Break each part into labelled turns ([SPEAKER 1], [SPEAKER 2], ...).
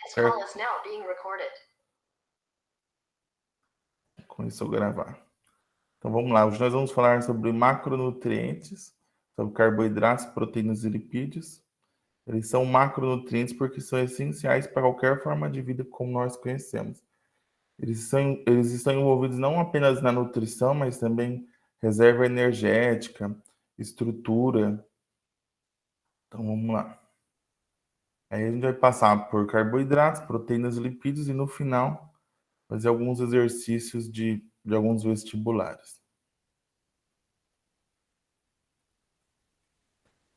[SPEAKER 1] This call is now being recorded.
[SPEAKER 2] Começou a gravar. Então vamos lá, hoje nós vamos falar sobre macronutrientes, sobre carboidratos, proteínas e lipídios. Eles são macronutrientes porque são essenciais para qualquer forma de vida como nós conhecemos. Eles estão envolvidos não apenas na nutrição, mas também reserva energética, estrutura. Então vamos lá. Aí a gente vai passar por carboidratos, proteínas e lipídios e no final fazer alguns exercícios de alguns vestibulares.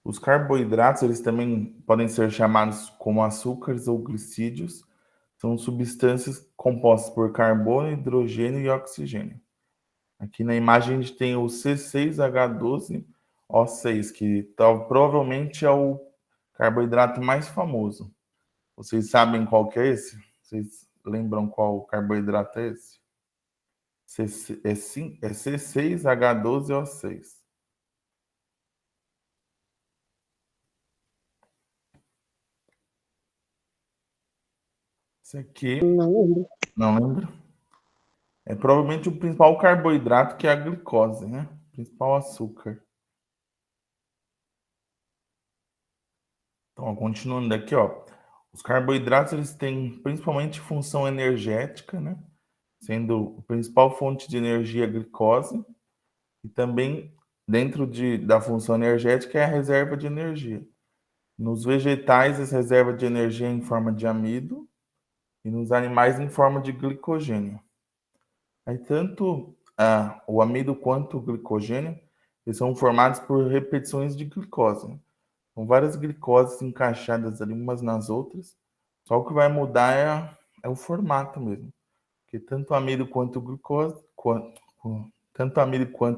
[SPEAKER 2] Os carboidratos, eles também podem ser chamados como açúcares ou glicídios. São substâncias compostas por carbono, hidrogênio e oxigênio. Aqui na imagem a gente tem o C6H12O6, que provavelmente é o carboidrato mais famoso. Vocês sabem qual que é esse? Vocês lembram qual carboidrato é esse? É C6H12O6. Esse aqui, não lembro. É provavelmente o principal carboidrato, que é a glicose, né? O principal açúcar. Então, continuando aqui, ó. Os carboidratos, eles têm principalmente função energética, né? Sendo a principal fonte de energia a glicose. E também, dentro da função energética, é a reserva de energia. Nos vegetais, essa reserva de energia é em forma de amido. E nos animais, em forma de glicogênio. Aí, tanto o amido quanto o glicogênio, eles são formados por repetições de glicose, né? São várias glicoses encaixadas ali umas nas outras, só o que vai mudar é o formato mesmo. Porque tanto o amido quanto o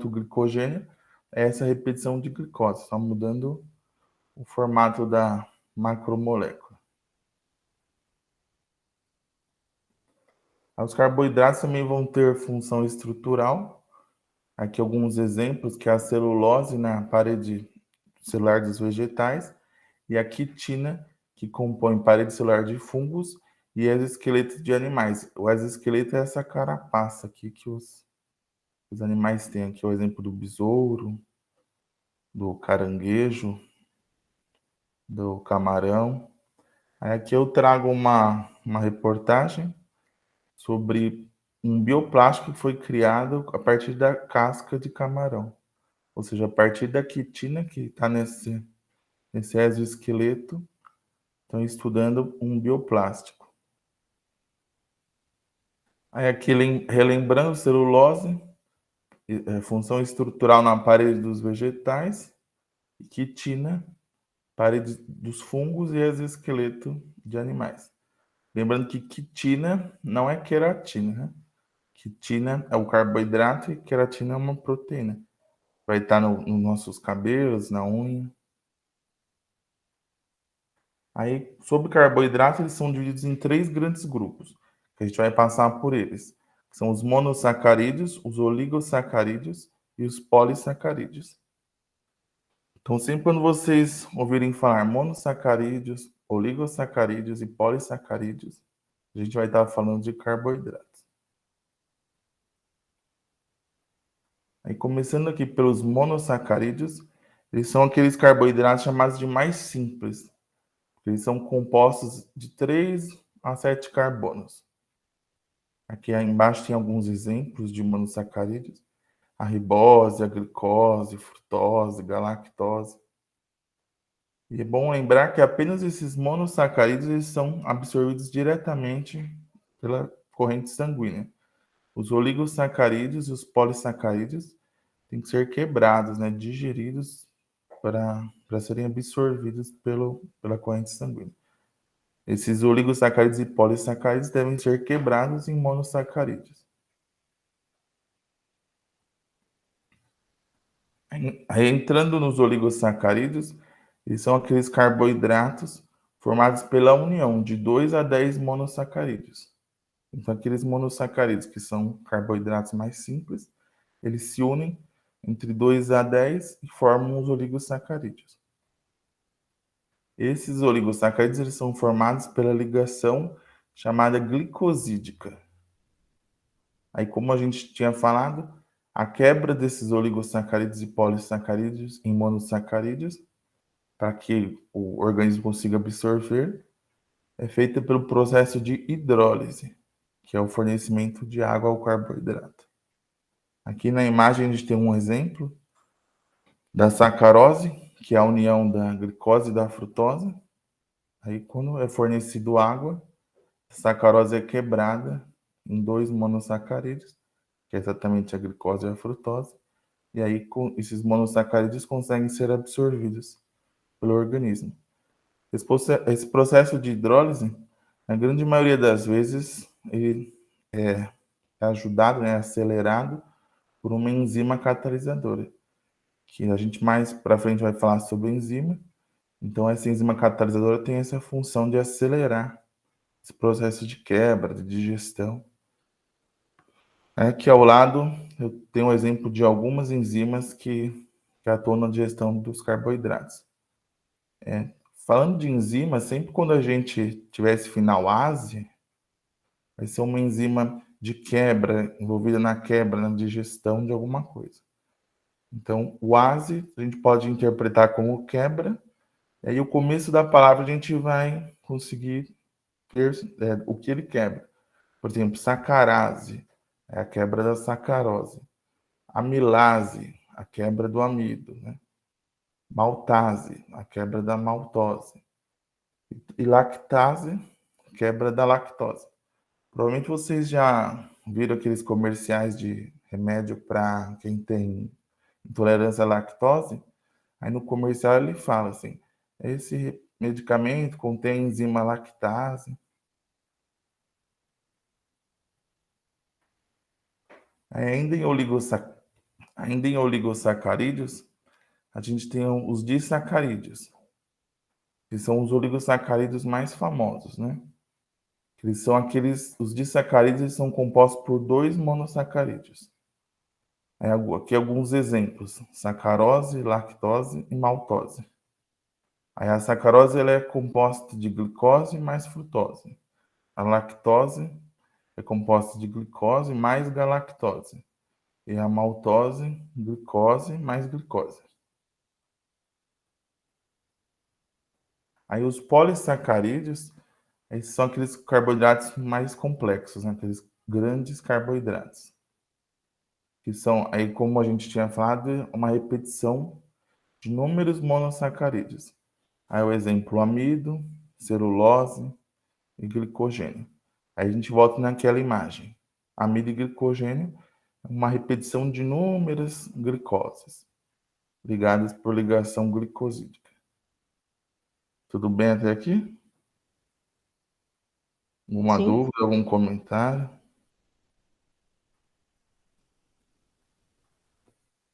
[SPEAKER 2] glicogênio é essa repetição de glicose, só mudando o formato da macromolécula. Os carboidratos também vão ter função estrutural. Aqui alguns exemplos, que é a celulose na parede celular dos vegetais e a quitina, que compõe parede celular de fungos e exoesqueleto de animais. O exoesqueleto é essa carapaça aqui que os animais têm. Aqui é o exemplo do besouro, do caranguejo, do camarão. Aí aqui eu trago uma reportagem sobre um bioplástico que foi criado a partir da casca de camarão. Ou seja, a partir da quitina que está nesse exoesqueleto, estão estudando um bioplástico. Aí aqui, relembrando, celulose, função estrutural na parede dos vegetais, e quitina, parede dos fungos e exoesqueleto de animais. Lembrando que quitina não é queratina, né? Quitina é o carboidrato e queratina é uma proteína. Vai estar nos nossos cabelos, na unha. Aí, sobre carboidratos, eles são divididos em 3 grandes grupos, que a gente vai passar por eles. São os monossacarídeos, os oligosacarídeos e os polissacarídeos. Então, sempre quando vocês ouvirem falar monossacarídeos, oligosacarídeos e polissacarídeos, a gente vai estar falando de carboidratos. Aí, começando aqui pelos monossacarídeos, eles são aqueles carboidratos chamados de mais simples. Eles são compostos de 3 a 7 carbonos. Aqui embaixo tem alguns exemplos de monossacarídeos. A ribose, a glicose, frutose, galactose. E é bom lembrar que apenas esses monossacarídeos eles são absorvidos diretamente pela corrente sanguínea. Os oligosacarídeos e os polissacarídeos têm que ser quebrados, né, digeridos para serem absorvidos pela corrente sanguínea. Esses oligosacarídeos e polissacarídeos devem ser quebrados em monossacarídeos. Aí, entrando nos oligosacarídeos, eles são aqueles carboidratos formados pela união de 2 a 10 monossacarídeos. Então, aqueles monossacarídeos, que são carboidratos mais simples, eles se unem entre 2 a 10 e formam os oligosacarídeos. Esses oligosacarídeos eles são formados pela ligação chamada glicosídica. Aí, como a gente tinha falado, a quebra desses oligosacarídeos e polissacarídeos em monossacarídeos, para que o organismo consiga absorver, é feita pelo processo de hidrólise, que é o fornecimento de água ao carboidrato. Aqui na imagem a gente tem um exemplo da sacarose, que é a união da glicose e da frutose. Aí, quando é fornecido água, a sacarose é quebrada em 2 monossacarídeos, que é exatamente a glicose e a frutose, e aí esses monossacarídeos conseguem ser absorvidos pelo organismo. Esse processo de hidrólise, na grande maioria das vezes, ele é ajudado, acelerado por uma enzima catalisadora, que a gente mais para frente vai falar sobre enzima. Então, essa enzima catalisadora tem essa função de acelerar esse processo de quebra, de digestão. Aqui ao lado, eu tenho um exemplo de algumas enzimas que atuam na digestão dos carboidratos. Falando de enzima, sempre quando a gente tiver esse final ase, vai ser uma enzima de quebra, envolvida na quebra, na digestão de alguma coisa. Então, o ase a gente pode interpretar como quebra, e aí o começo da palavra a gente vai conseguir ver o que ele quebra. Por exemplo, sacarase é a quebra da sacarose. Amilase, a quebra do amido, né? Maltase, a quebra da maltose. E lactase, quebra da lactose. Provavelmente vocês já viram aqueles comerciais de remédio para quem tem intolerância à lactose. Aí no comercial ele fala assim: esse medicamento contém enzima lactase. Ainda em oligosacarídeos, a gente tem os disacarídeos, que são os oligosacarídeos mais famosos, né? Eles são os disacarídeos são compostos por 2 monossacarídeos. Aqui alguns exemplos: sacarose, lactose e maltose. Aí a sacarose ela é composta de glicose mais frutose. A lactose é composta de glicose mais galactose. E a maltose, glicose mais glicose. Aí os polissacarídeos, esses são aqueles carboidratos mais complexos, né? Aqueles grandes carboidratos. Que são, aí como a gente tinha falado, uma repetição de números monossacarídeos. Aí o exemplo, amido, celulose e glicogênio. Aí a gente volta naquela imagem. Amido e glicogênio é uma repetição de inúmeras glicoses, ligadas por ligação glicosídica. Tudo bem até aqui? Alguma
[SPEAKER 3] Sim.
[SPEAKER 2] dúvida, algum comentário?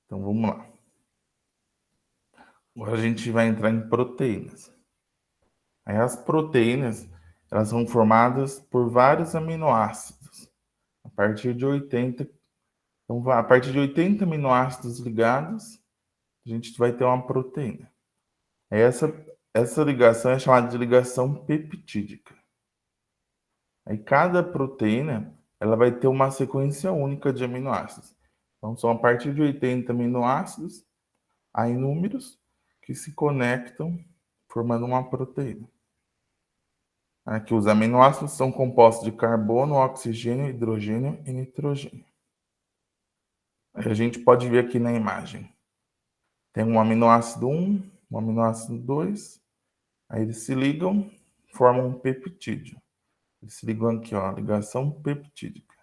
[SPEAKER 2] Então vamos lá. Agora a gente vai entrar em proteínas. Aí as proteínas, elas são formadas por vários aminoácidos. A partir de 80, então a partir de 80 aminoácidos ligados, a gente vai ter uma proteína. Essa ligação é chamada de ligação peptídica. Aí cada proteína, ela vai ter uma sequência única de aminoácidos. Então são a partir de 80 aminoácidos, há inúmeros que se conectam formando uma proteína. Aqui os aminoácidos são compostos de carbono, oxigênio, hidrogênio e nitrogênio. Aí a gente pode ver aqui na imagem. Tem um aminoácido 1, um aminoácido 2, aí eles se ligam, formam um peptídeo. Eles se ligam aqui, ó, ligação peptídica.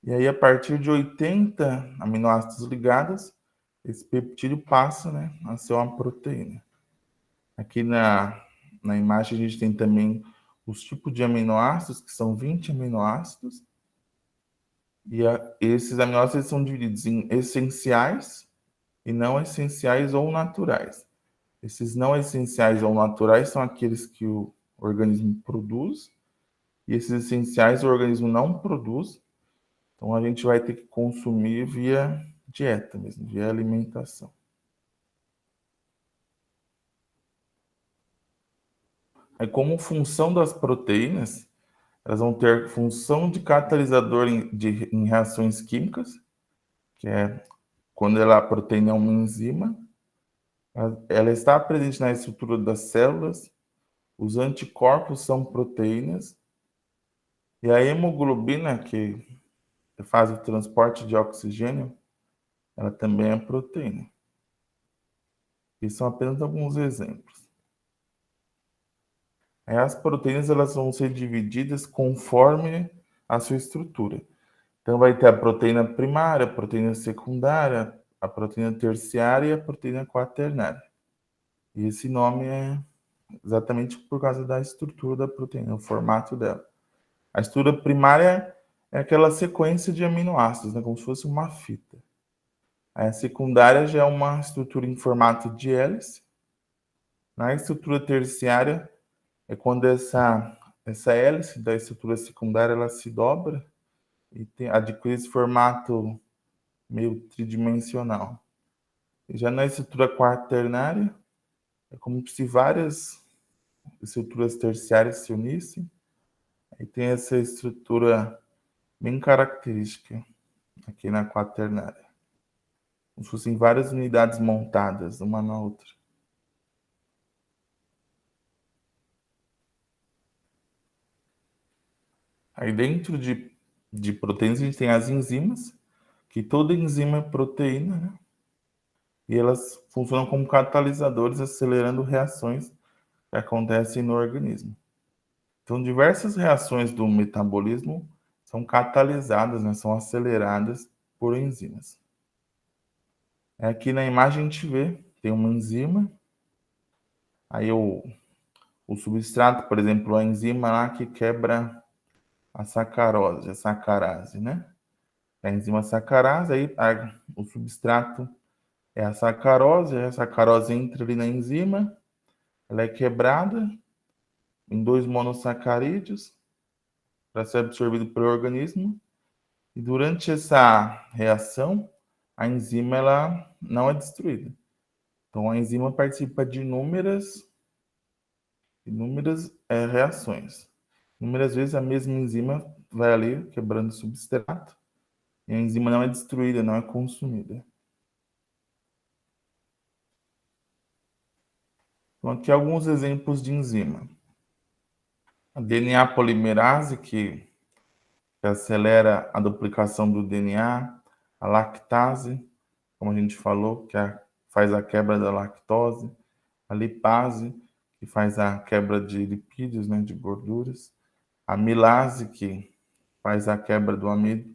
[SPEAKER 2] E aí, a partir de 80 aminoácidos ligados, esse peptídeo passa, né, a ser uma proteína. Aqui na imagem a gente tem também os tipos de aminoácidos, que são 20 aminoácidos. E esses aminoácidos são divididos em essenciais e não essenciais ou naturais. Esses não essenciais ou naturais são aqueles que o organismo produz, e esses essenciais o organismo não produz. Então a gente vai ter que consumir via dieta mesmo, via alimentação. Aí, como função das proteínas, elas vão ter função de catalisador em reações químicas, que é quando a proteína é uma enzima, ela está presente na estrutura das células, os anticorpos são proteínas, e a hemoglobina, que faz o transporte de oxigênio, ela também é proteína. Esses são apenas alguns exemplos. Aí as proteínas elas vão ser divididas conforme a sua estrutura. Então vai ter a proteína primária, a proteína secundária, a proteína terciária e a proteína quaternária. E esse nome é exatamente por causa da estrutura da proteína, o formato dela. A estrutura primária é aquela sequência de aminoácidos, né, como se fosse uma fita. A secundária já é uma estrutura em formato de hélice. Na estrutura terciária é quando essa hélice da estrutura secundária ela se dobra e adquire esse formato meio tridimensional. E já na estrutura quaternária é como se várias estruturas terciárias se unissem e tem essa estrutura bem característica aqui na quaternária. Como se fossem várias unidades montadas uma na outra. Aí dentro de proteínas a gente tem as enzimas, que toda enzima é proteína, né? E elas funcionam como catalisadores, acelerando reações que acontecem no organismo. Então, diversas reações do metabolismo são catalisadas, né? São aceleradas por enzimas. Aqui na imagem a gente vê, tem uma enzima, aí o substrato, por exemplo, a enzima lá que quebra a sacarose, a sacarase, né? A enzima sacarase, aí o substrato é a sacarose entra ali na enzima, ela é quebrada em 2 monossacarídeos para ser absorvido pelo organismo, e durante essa reação, a enzima ela não é destruída. Então, a enzima participa de inúmeras reações. Inúmeras vezes a mesma enzima vai ali quebrando o substrato e a enzima não é destruída, não é consumida. Então, aqui alguns exemplos de enzima. A DNA polimerase, que acelera a duplicação do DNA, a lactase, como a gente falou, que faz a quebra da lactose, a lipase, que faz a quebra de lipídios, né, de gorduras, a milase, que faz a quebra do amido.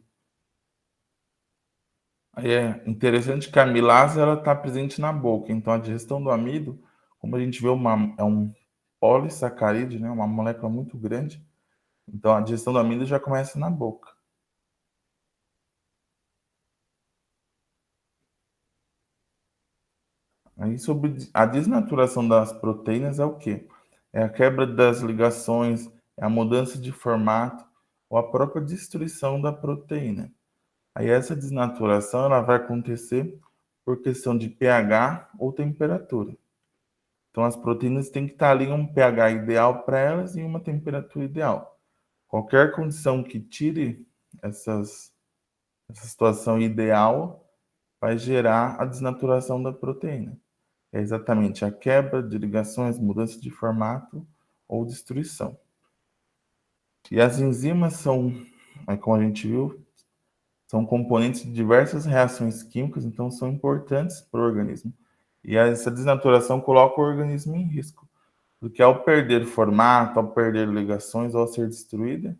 [SPEAKER 2] Aí é interessante que a milase ela está presente na boca, então a digestão do amido, como a gente vê, é um polissacarídeo, né, uma molécula muito grande, então a digestão do amido já começa na boca. Aí sobre a desnaturação das proteínas é o quê? É a quebra das ligações, é a mudança de formato ou a própria destruição da proteína. Aí essa desnaturação ela vai acontecer por questão de pH ou temperatura. Então as proteínas têm que estar ali em um pH ideal para elas e uma temperatura ideal. Qualquer condição que tire essa situação ideal vai gerar a desnaturação da proteína. É exatamente a quebra de ligações, mudança de formato ou destruição. E as enzimas são, como a gente viu, são componentes de diversas reações químicas, então são importantes para o organismo. E essa desnaturação coloca o organismo em risco, porque ao perder formato, ao perder ligações, ao ser destruída,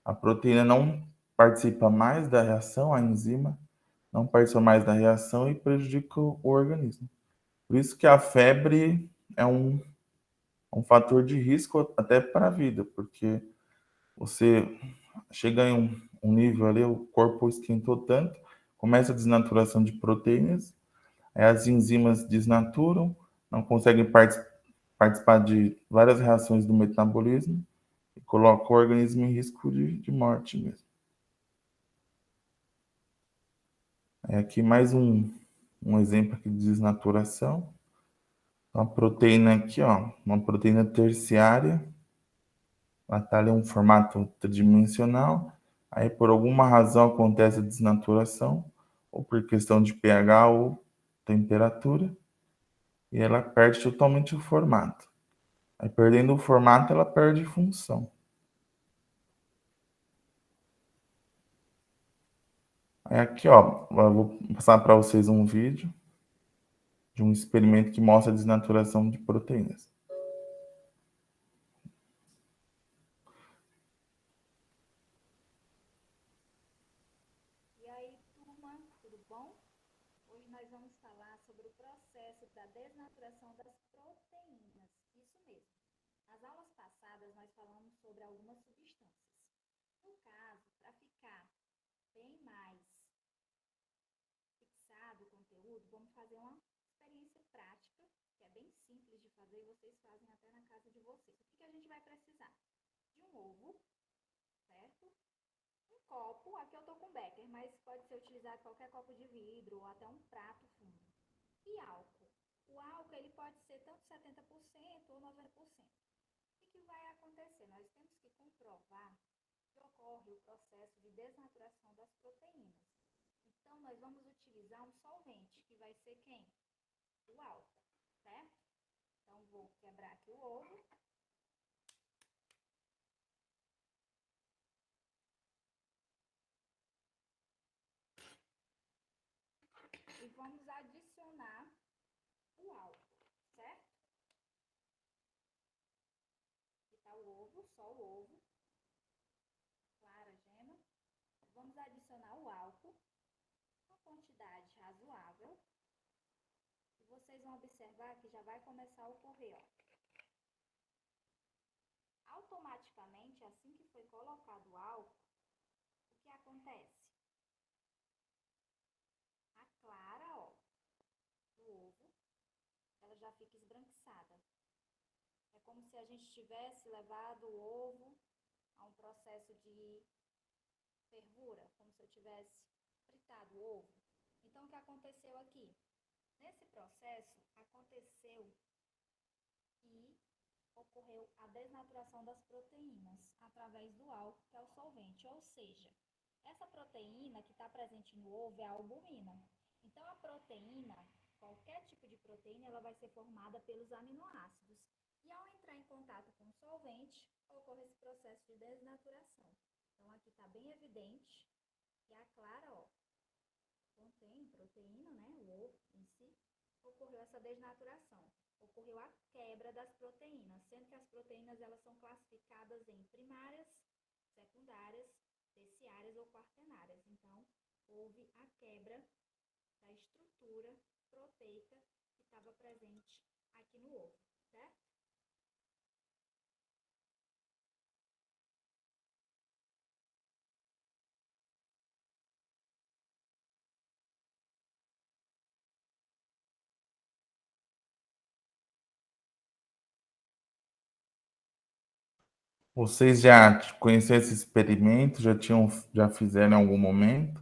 [SPEAKER 2] a proteína não participa mais da reação, a enzima não participa mais da reação e prejudica o organismo. Por isso que a febre é um fator de risco até para a vida, porque você chega em um nível ali, o corpo esquentou tanto, começa a desnaturação de proteínas, aí as enzimas desnaturam, não conseguem participar de várias reações do metabolismo e coloca o organismo em risco de morte mesmo. Aqui mais um exemplo aqui de desnaturação. Uma proteína aqui, ó, uma proteína terciária, ela está ali em um formato tridimensional, aí por alguma razão acontece a desnaturação, ou por questão de pH ou temperatura, e ela perde totalmente o formato. Aí perdendo o formato, ela perde função. Aí aqui, ó, eu vou passar para vocês um vídeo de um experimento que mostra a desnaturação de proteínas.
[SPEAKER 3] E aí, turma, tudo bom? Hoje nós vamos falar sobre o processo da desnaturação das proteínas. Isso mesmo. Nas aulas passadas nós falamos sobre algumas substâncias. No caso, para ficar bem mais fixado o conteúdo, vamos fazer uma experiência prática, que é bem simples de fazer e vocês fazem até na casa de vocês. O que a gente vai precisar? De um ovo, certo? Um copo, aqui eu tô com becker, mas pode ser utilizado qualquer copo de vidro ou até um prato fundo. E álcool. O álcool ele pode ser tanto 70% ou 90%. O que vai acontecer? Nós temos que comprovar que ocorre o processo de desnaturação das proteínas. Então, nós vamos utilizar um solvente, que vai ser quem? O álcool, certo? Então, vou quebrar aqui o ovo. E vamos adicionar o álcool, certo? Aqui está o ovo, só o ovo. Clara, gema. Vamos adicionar o álcool, uma quantidade razoável. E vocês vão observar que já vai começar a ocorrer, ó. Automaticamente, assim que foi colocado o álcool, o que acontece? A clara, ó, do ovo, ela já fica esbranquiçada. É como se a gente tivesse levado o ovo a um processo de fervura, como se eu tivesse fritado o ovo. Então, o que aconteceu aqui? Nesse processo, aconteceu que ocorreu a desnaturação das proteínas através do álcool, que é o solvente. Ou seja, essa proteína que está presente no ovo é a albumina. Então, a proteína, qualquer tipo de proteína, ela vai ser formada pelos aminoácidos. E ao entrar em contato com o solvente, ocorre esse processo de desnaturação. Então, aqui está bem evidente que a clara, ó, contém proteína, né, o ovo em si, ocorreu essa desnaturação. Ocorreu a quebra das proteínas, sendo que as proteínas elas são classificadas em primárias, secundárias, terciárias ou quaternárias. Então, houve a quebra da estrutura proteica que estava presente aqui no ovo, certo?
[SPEAKER 2] Vocês já conheceram esse experimento? Já fizeram em algum momento?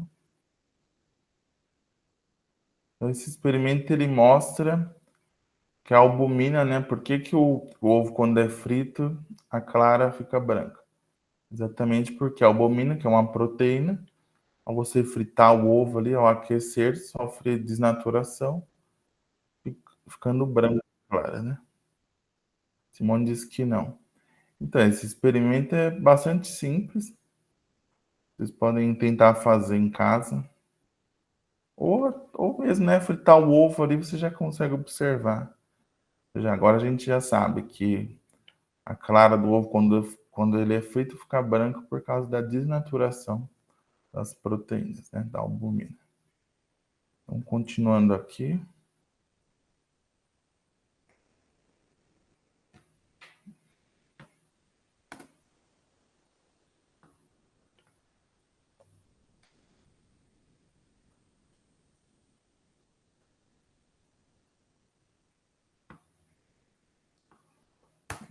[SPEAKER 2] Então, esse experimento ele mostra que a albumina, né? Por que que o ovo, quando é frito, a clara fica branca? Exatamente porque a albumina, que é uma proteína, ao você fritar o ovo ali, ao aquecer, sofre desnaturação, ficando branca a clara, né? Simone disse que não. Então, esse experimento é bastante simples. Vocês podem tentar fazer em casa. Ou mesmo, né, fritar o ovo ali, você já consegue observar. Já agora a gente já sabe que a clara do ovo, quando ele é frito, fica branco por causa da desnaturação das proteínas, né, da albumina. Então, continuando aqui.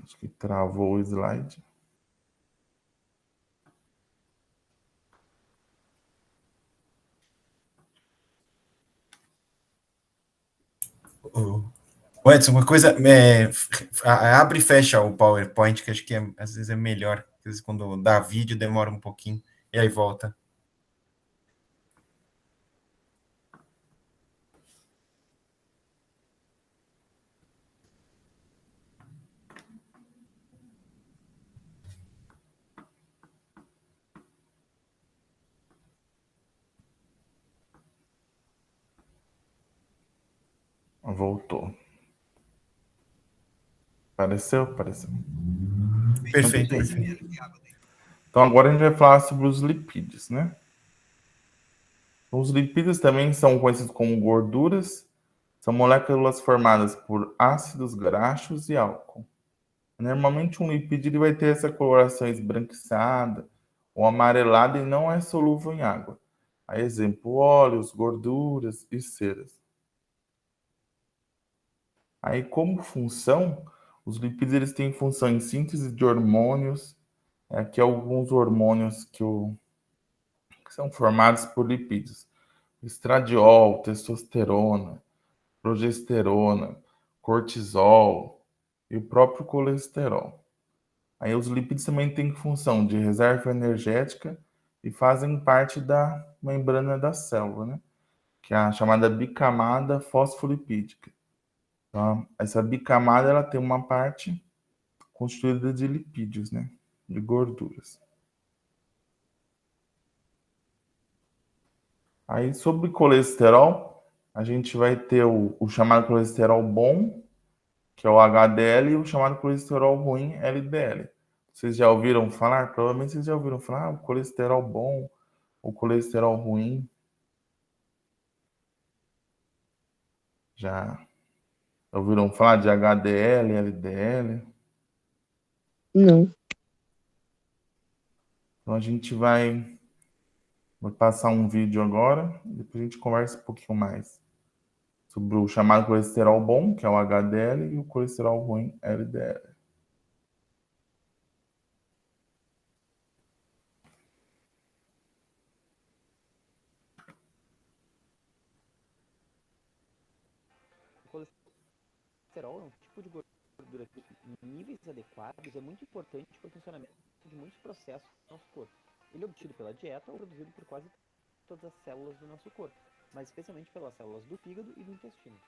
[SPEAKER 2] Acho que travou o slide.
[SPEAKER 4] Ô, Edson, uma coisa, abre e fecha o PowerPoint, que acho que às vezes é melhor. Às vezes quando dá vídeo demora um pouquinho, e aí volta.
[SPEAKER 2] Voltou. Apareceu? Apareceu.
[SPEAKER 4] Perfeito.
[SPEAKER 2] Então, agora a gente vai falar sobre os lipídios, né? Os lipídios também são conhecidos como gorduras, são moléculas formadas por ácidos graxos e álcool. Normalmente, um lipídio ele vai ter essa coloração esbranquiçada ou amarelada e não é solúvel em água. A exemplo, óleos, gorduras e ceras. Aí, como função, os lipídios eles têm função em síntese de hormônios. Aqui alguns hormônios que são formados por lipídios: estradiol, testosterona, progesterona, cortisol e o próprio colesterol. Aí os lipídios também têm função de reserva energética e fazem parte da membrana da célula, né? Que é a chamada bicamada fosfolipídica. Então, essa bicamada ela tem uma parte constituída de lipídios, né? De gorduras. Aí, sobre colesterol, a gente vai ter o chamado colesterol bom, que é o HDL, e o chamado colesterol ruim, LDL. Vocês já ouviram falar? Provavelmente vocês já ouviram falar, o colesterol bom, o colesterol ruim. Já ouviram falar de HDL, LDL?
[SPEAKER 5] Não.
[SPEAKER 2] Então a gente vai passar um vídeo agora, depois a gente conversa um pouquinho mais sobre o chamado colesterol bom, que é o HDL, e o colesterol ruim, LDL.
[SPEAKER 6] Colesterol é um tipo de gordura que, em níveis adequados, é muito importante para o funcionamento de muitos processos do nosso corpo. Ele é obtido pela dieta ou produzido por quase todas as células do nosso corpo, mas especialmente pelas células do fígado e do intestino.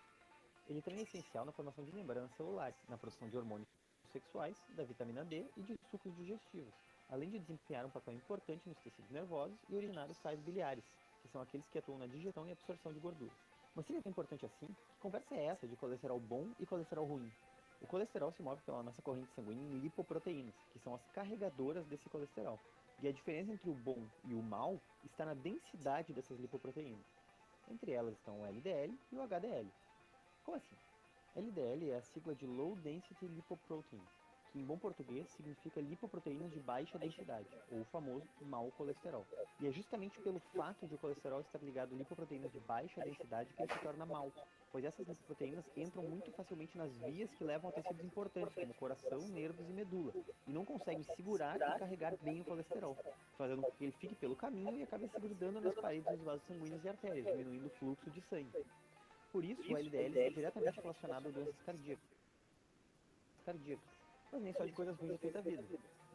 [SPEAKER 6] Ele também é essencial na formação de membranas celulares, na produção de hormônios sexuais, da vitamina D e de sucos digestivos, além de desempenhar um papel importante nos tecidos nervosos e originar os sais biliares, que são aqueles que atuam na digestão e absorção de gordura. Mas se ele é tão importante assim, que conversa é essa de colesterol bom e colesterol ruim? O colesterol se move pela nossa corrente sanguínea em lipoproteínas, que são as carregadoras desse colesterol. E a diferença entre o bom e o mau está na densidade dessas lipoproteínas. Entre elas estão o LDL e o HDL. Como assim? LDL é a sigla de Low Density Lipoprotein, que em bom português significa lipoproteínas de baixa densidade, ou o famoso mau colesterol. E é justamente pelo fato de o colesterol estar ligado a lipoproteínas de baixa densidade que ele se torna mau, pois essas lipoproteínas entram muito facilmente nas vias que levam a tecidos importantes, como coração, nervos e medula, e não conseguem segurar e carregar bem o colesterol, fazendo com que ele fique pelo caminho e acabe se grudando nas paredes dos vasos sanguíneos e artérias, diminuindo o fluxo de sangue. Por isso, o LDL está diretamente relacionado a doenças cardíacas, mas nem só de coisas ruins já feitas da vida.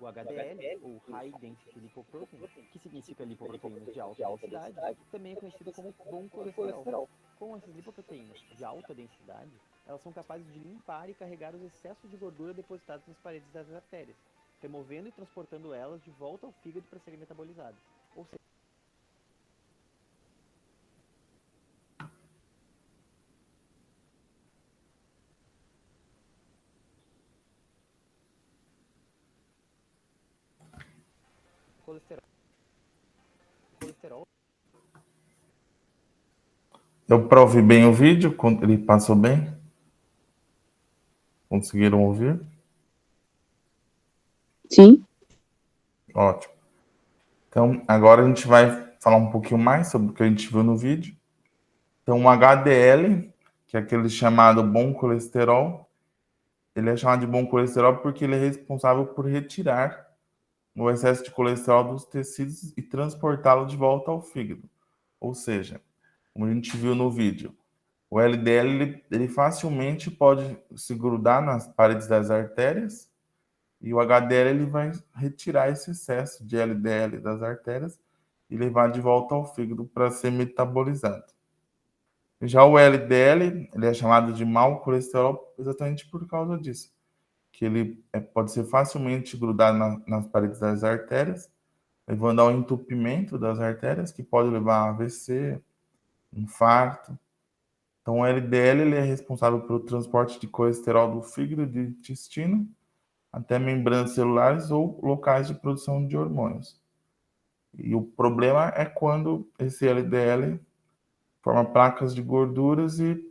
[SPEAKER 6] O HDL, ou High Density Lipoprotein, que significa lipoproteínas de alta densidade, também é conhecido como bom colesterol. Com essas lipoproteínas de alta densidade, elas são capazes de limpar e carregar os excessos de gordura depositados nas paredes das artérias, removendo e transportando elas de volta ao fígado para serem metabolizadas. Ou seja, colesterol
[SPEAKER 2] Deu para ouvir bem o vídeo? Ele passou bem? Conseguiram ouvir?
[SPEAKER 5] Sim.
[SPEAKER 2] Ótimo. Então, agora a gente vai falar um pouquinho mais sobre o que a gente viu no vídeo. Então, o HDL, que é aquele chamado bom colesterol, ele é chamado de bom colesterol porque ele é responsável por retirar o excesso de colesterol dos tecidos e transportá-lo de volta ao fígado. Ou seja, como a gente viu no vídeo, O LDL ele facilmente pode se grudar nas paredes das artérias e o HDL ele vai retirar esse excesso de LDL das artérias e levar de volta ao fígado para ser metabolizado. Já o LDL ele é chamado de mau colesterol exatamente por causa disso, que ele pode ser facilmente grudado nas paredes das artérias, levando ao entupimento das artérias, que pode levar a AVC, infarto. Então, o LDL ele é responsável pelo transporte de colesterol do fígado e do intestino até membranas celulares ou locais de produção de hormônios. E o problema é quando esse LDL forma placas de gorduras e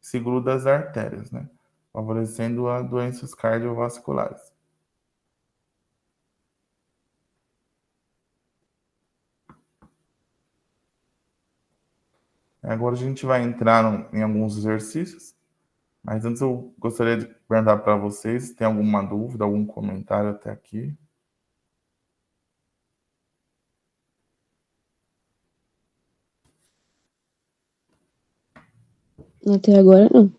[SPEAKER 2] se gruda às artérias, né? Favorecendo a doenças cardiovasculares. Agora a gente vai entrar em alguns exercícios, mas antes eu gostaria de perguntar para vocês se tem alguma dúvida, algum comentário até aqui.
[SPEAKER 5] Até agora não.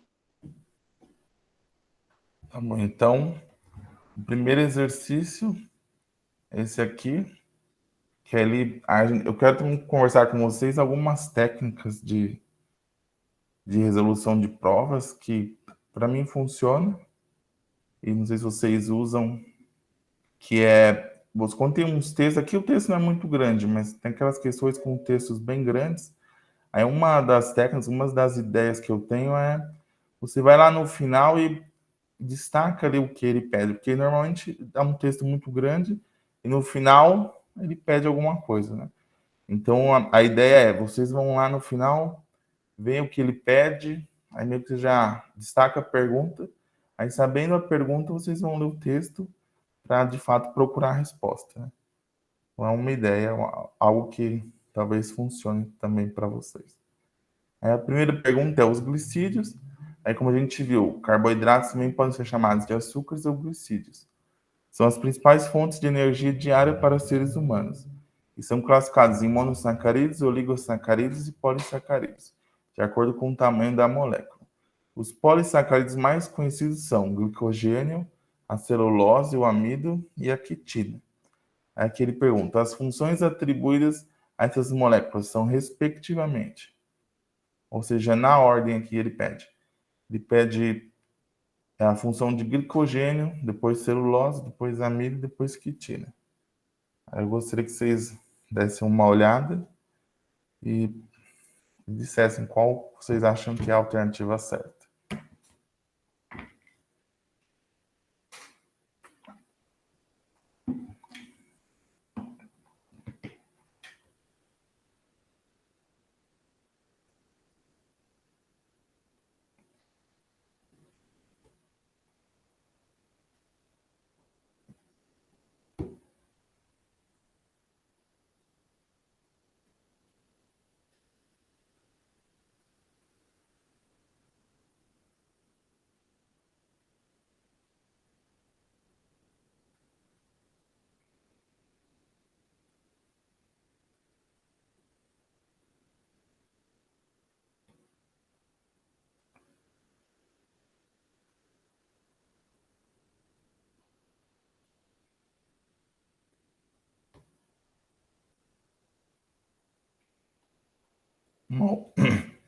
[SPEAKER 2] Tá bom, então, o primeiro exercício, esse aqui, que eu quero conversar com vocês algumas técnicas de resolução de provas que, para mim, funcionam, e não sei se vocês usam, que quando tem uns textos, aqui o texto não é muito grande, mas tem aquelas questões com textos bem grandes, aí uma das técnicas, uma das ideias que eu tenho você vai lá no final e destaca ali o que ele pede, porque normalmente dá um texto muito grande e no final ele pede alguma coisa, né? Então a ideia vocês vão lá no final, veem o que ele pede, aí meio que você já destaca a pergunta, aí sabendo a pergunta vocês vão ler o texto para de fato procurar a resposta, né? Então é uma ideia, algo que talvez funcione também para vocês. Aí a primeira pergunta é os glicídios. Aí, como a gente viu, carboidratos também podem ser chamados de açúcares ou glicídios. São as principais fontes de energia diária para seres humanos e são classificados em monossacarídeos, oligosacarídeos e polissacarídeos, de acordo com o tamanho da molécula. Os polissacarídeos mais conhecidos são o glicogênio, a celulose, o amido e a quitina. Aqui ele pergunta: as funções atribuídas a essas moléculas são respectivamente, ou seja, na ordem aqui ele pede. Ele pede a função de glicogênio, depois celulose, depois amido, depois quitina. Aí eu gostaria que vocês dessem uma olhada e dissessem qual vocês acham que é a alternativa certa.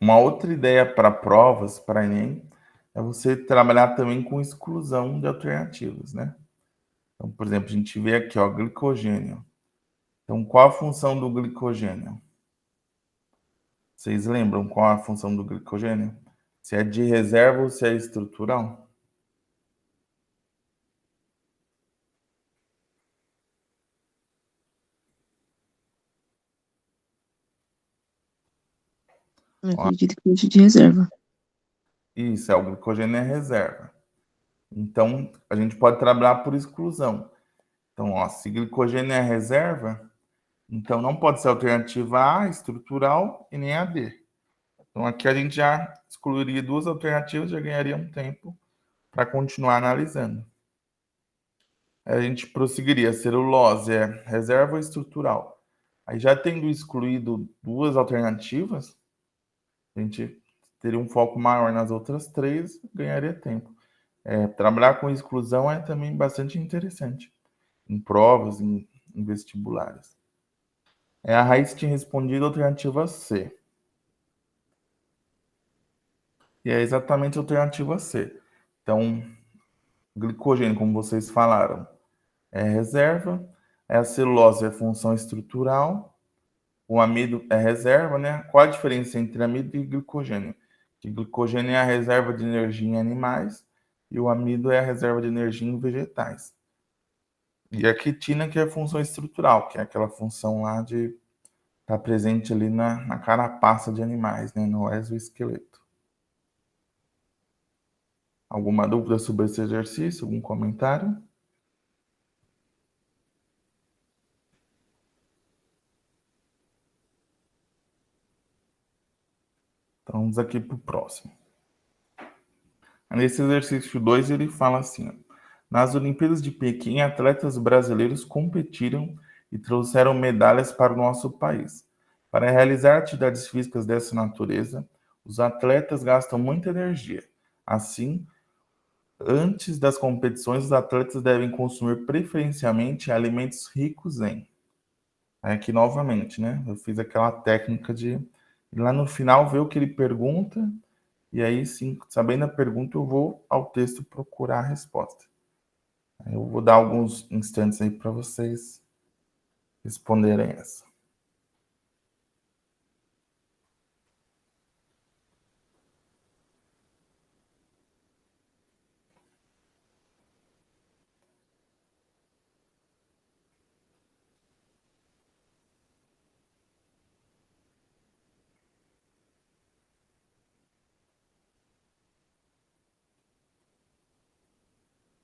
[SPEAKER 2] Uma outra ideia para provas, para Enem, é você trabalhar também com exclusão de alternativas, né? Então, por exemplo, a gente vê aqui, ó, glicogênio. Então, qual a função do glicogênio? Vocês lembram qual a função do glicogênio? Se é de reserva ou se é estrutural?
[SPEAKER 5] Eu acredito que seja de reserva.
[SPEAKER 2] Isso, o glicogênio é reserva. Então, a gente pode trabalhar por exclusão. Então, ó, se glicogênio é reserva, então não pode ser alternativa A, estrutural, e nem a D. Então, aqui a gente já excluiria duas alternativas, já ganharia um tempo para continuar analisando. A gente prosseguiria, celulose é reserva ou estrutural? Aí já tendo excluído duas alternativas, A gente teria um foco maior nas outras 3, ganharia tempo. Trabalhar com exclusão é também bastante interessante, em provas, em vestibulares. A Raíssa tinha respondido a alternativa C. E é exatamente a alternativa C. Então, glicogênio, como vocês falaram, é reserva, a celulose é função estrutural, o amido é reserva, né? Qual a diferença entre amido e glicogênio? Que glicogênio é a reserva de energia em animais e o amido é a reserva de energia em vegetais. E a quitina, que é a função estrutural, que é aquela função lá de estar presente ali na carapaça de animais, né? No exoesqueleto. Alguma dúvida sobre esse exercício? Algum comentário? Então, vamos aqui para o próximo. Nesse exercício 2, ele fala assim: ó, nas Olimpíadas de Pequim, atletas brasileiros competiram e trouxeram medalhas para o nosso país. Para realizar atividades físicas dessa natureza, os atletas gastam muita energia. Assim, antes das competições, os atletas devem consumir preferencialmente alimentos ricos em. Aqui novamente, né? Eu fiz aquela técnica de ir lá no final ver o que ele pergunta, e aí sim, sabendo a pergunta, eu vou ao texto procurar a resposta. Eu vou dar alguns instantes aí para vocês responderem essa.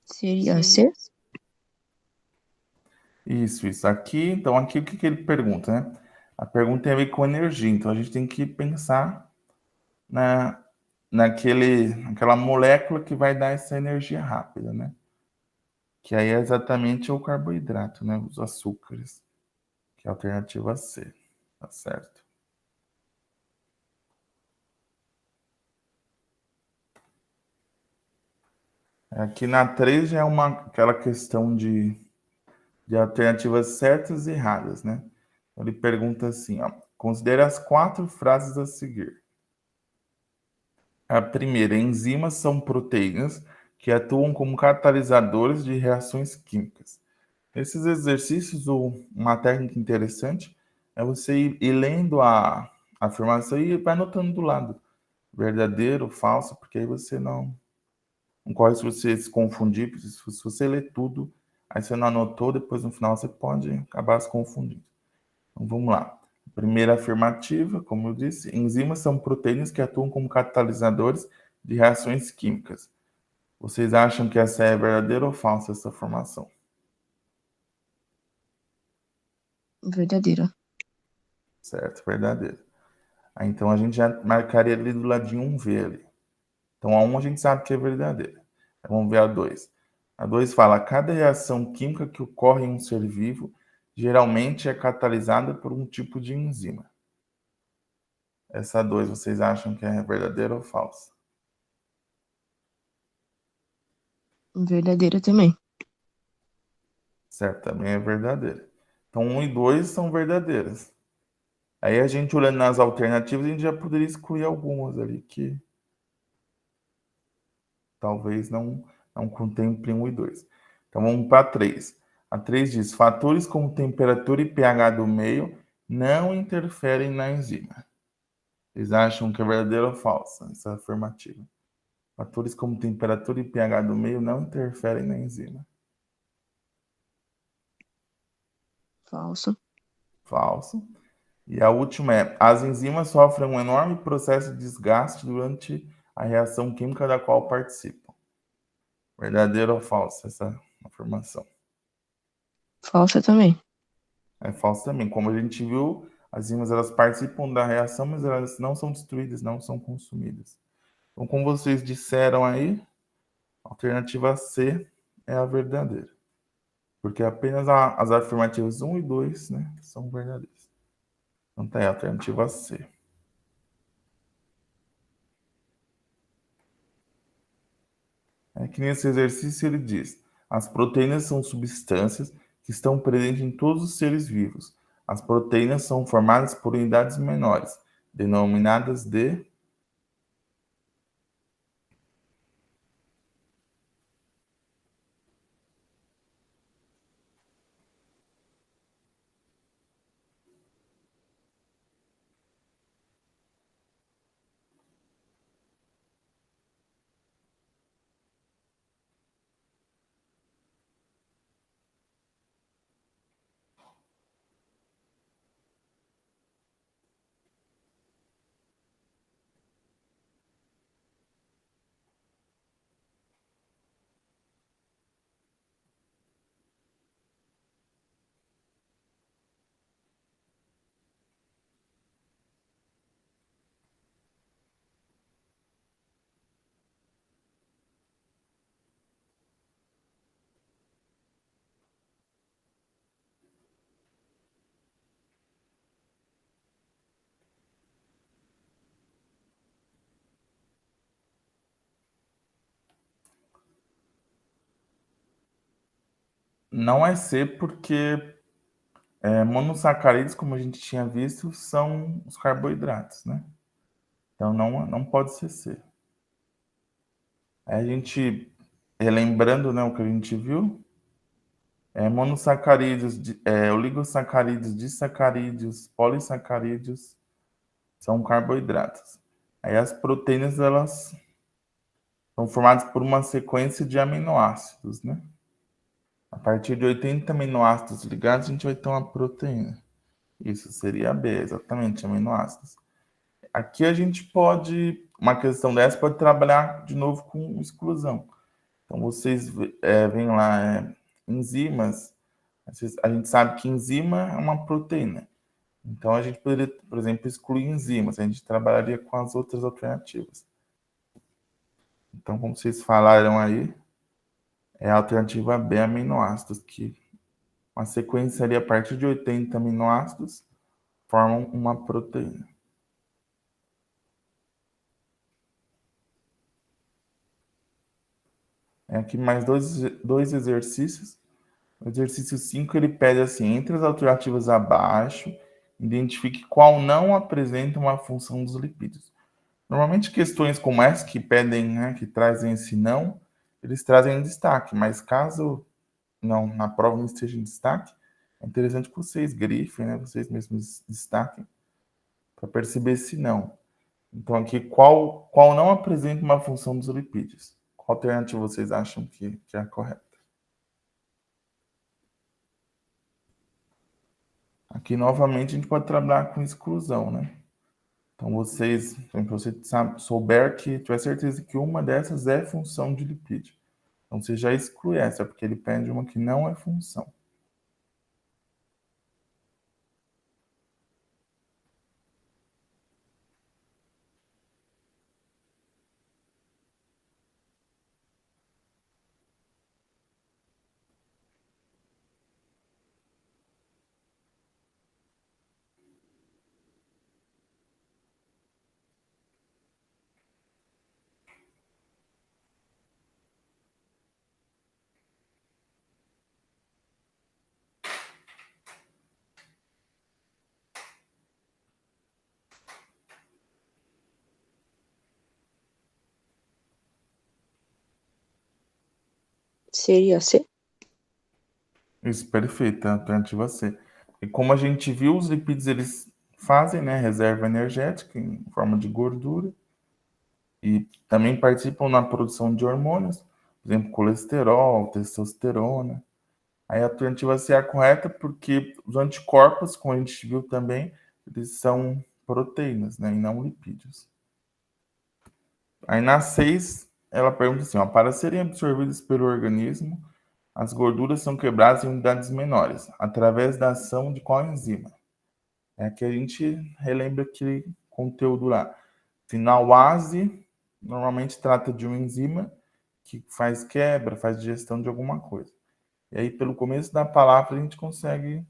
[SPEAKER 5] Seria C?
[SPEAKER 2] Isso. Aqui, então, aqui o que ele pergunta, né? A pergunta tem a ver com energia, então a gente tem que pensar naquela molécula que vai dar essa energia rápida, né? Que aí é exatamente o carboidrato, né? Os açúcares, que é a alternativa C, tá certo? Aqui na 3 já é aquela questão de alternativas certas e erradas, né? Ele pergunta assim, ó, considere as 4 frases a seguir. A primeira, enzimas são proteínas que atuam como catalisadores de reações químicas. Nesses exercícios, uma técnica interessante é você ir lendo a afirmação e vai anotando do lado, verdadeiro, falso, porque aí você não corre se você se confundir, se você ler tudo, aí você não anotou, depois no final você pode acabar se confundindo. Então vamos lá. Primeira afirmativa, como eu disse, enzimas são proteínas que atuam como catalisadores de reações químicas. Vocês acham que essa é verdadeira ou falsa, essa afirmação?
[SPEAKER 5] Verdadeira.
[SPEAKER 2] Certo, verdadeira. Aí, então a gente já marcaria ali do ladinho um V ali. Então a 1 a gente sabe que é verdadeira. Então, vamos ver a 2. A 2 fala: cada reação química que ocorre em um ser vivo geralmente é catalisada por um tipo de enzima. Essa 2, vocês acham que é verdadeira ou falsa?
[SPEAKER 5] Verdadeira também.
[SPEAKER 2] Certo, também é verdadeira. Então 1 e 2 são verdadeiras. Aí a gente olhando nas alternativas, a gente já poderia excluir algumas ali que talvez não contemplem 1 e 2. Então vamos para a 3. A 3 diz: fatores como temperatura e pH do meio não interferem na enzima. Vocês acham que é verdadeira ou falsa essa afirmativa? Fatores como temperatura e pH do meio não interferem na enzima.
[SPEAKER 5] Falso.
[SPEAKER 2] Falso. E a última é: as enzimas sofrem um enorme processo de desgaste durante a reação química da qual participam. Verdadeira ou falsa essa afirmação?
[SPEAKER 5] Falsa também.
[SPEAKER 2] É falso também. Como a gente viu, as enzimas elas participam da reação, mas elas não são destruídas, não são consumidas. Então, como vocês disseram aí, a alternativa C é a verdadeira. Porque apenas as afirmativas 1 e 2, né, são verdadeiras. Então tá aí a alternativa C. É que nesse exercício ele diz: as proteínas são substâncias que estão presentes em todos os seres vivos. As proteínas são formadas por unidades menores, denominadas de. Não é C, porque monossacarídeos, como a gente tinha visto, são os carboidratos, né? Então não pode ser C. Aí a gente, relembrando, né, o que a gente viu, monossacarídeos, oligosacarídeos, disacarídeos, polissacarídeos são carboidratos. Aí as proteínas, elas são formadas por uma sequência de aminoácidos, né? A partir de 80 aminoácidos ligados, a gente vai ter uma proteína. Isso seria B, exatamente, aminoácidos. Aqui a gente pode, uma questão dessa, pode trabalhar de novo com exclusão. Então, vocês veem lá enzimas. A gente sabe que enzima é uma proteína. Então, a gente poderia, por exemplo, excluir enzimas. A gente trabalharia com as outras alternativas. Então, como vocês falaram aí, é a alternativa B, aminoácidos, que uma sequência ali a partir de 80 aminoácidos formam uma proteína. Aqui mais dois exercícios. O exercício 5, ele pede assim, entre as alternativas abaixo, identifique qual não apresenta uma função dos lipídios. Normalmente questões como essa que pedem, né, que trazem esse não, eles trazem em destaque, mas caso não, na prova não esteja em destaque, é interessante que vocês grifem, né, vocês mesmos destaquem, para perceber esse não. Então aqui, qual não apresenta uma função dos lipídios? Qual alternativa vocês acham que é a correta? Aqui, novamente, a gente pode trabalhar com exclusão, né? Então, vocês, se você souber que, tiver certeza que uma dessas é função de lipídio. Então, você já exclui essa, porque ele pede uma que não é função.
[SPEAKER 5] Seria C?
[SPEAKER 2] Isso, perfeito, a alternativa C. E como a gente viu, os lipídios, eles fazem, né, reserva energética em forma de gordura e também participam na produção de hormônios, por exemplo, colesterol, testosterona. Aí a alternativa C é a correta porque os anticorpos, como a gente viu também, eles são proteínas, né, e não lipídios. Aí na 6, ela pergunta assim, ó, para serem absorvidas pelo organismo, as gorduras são quebradas em unidades menores, através da ação de qual enzima? É que a gente relembra aquele conteúdo lá. Finalase normalmente trata de uma enzima que faz quebra, faz digestão de alguma coisa. E aí, pelo começo da palavra, a gente consegue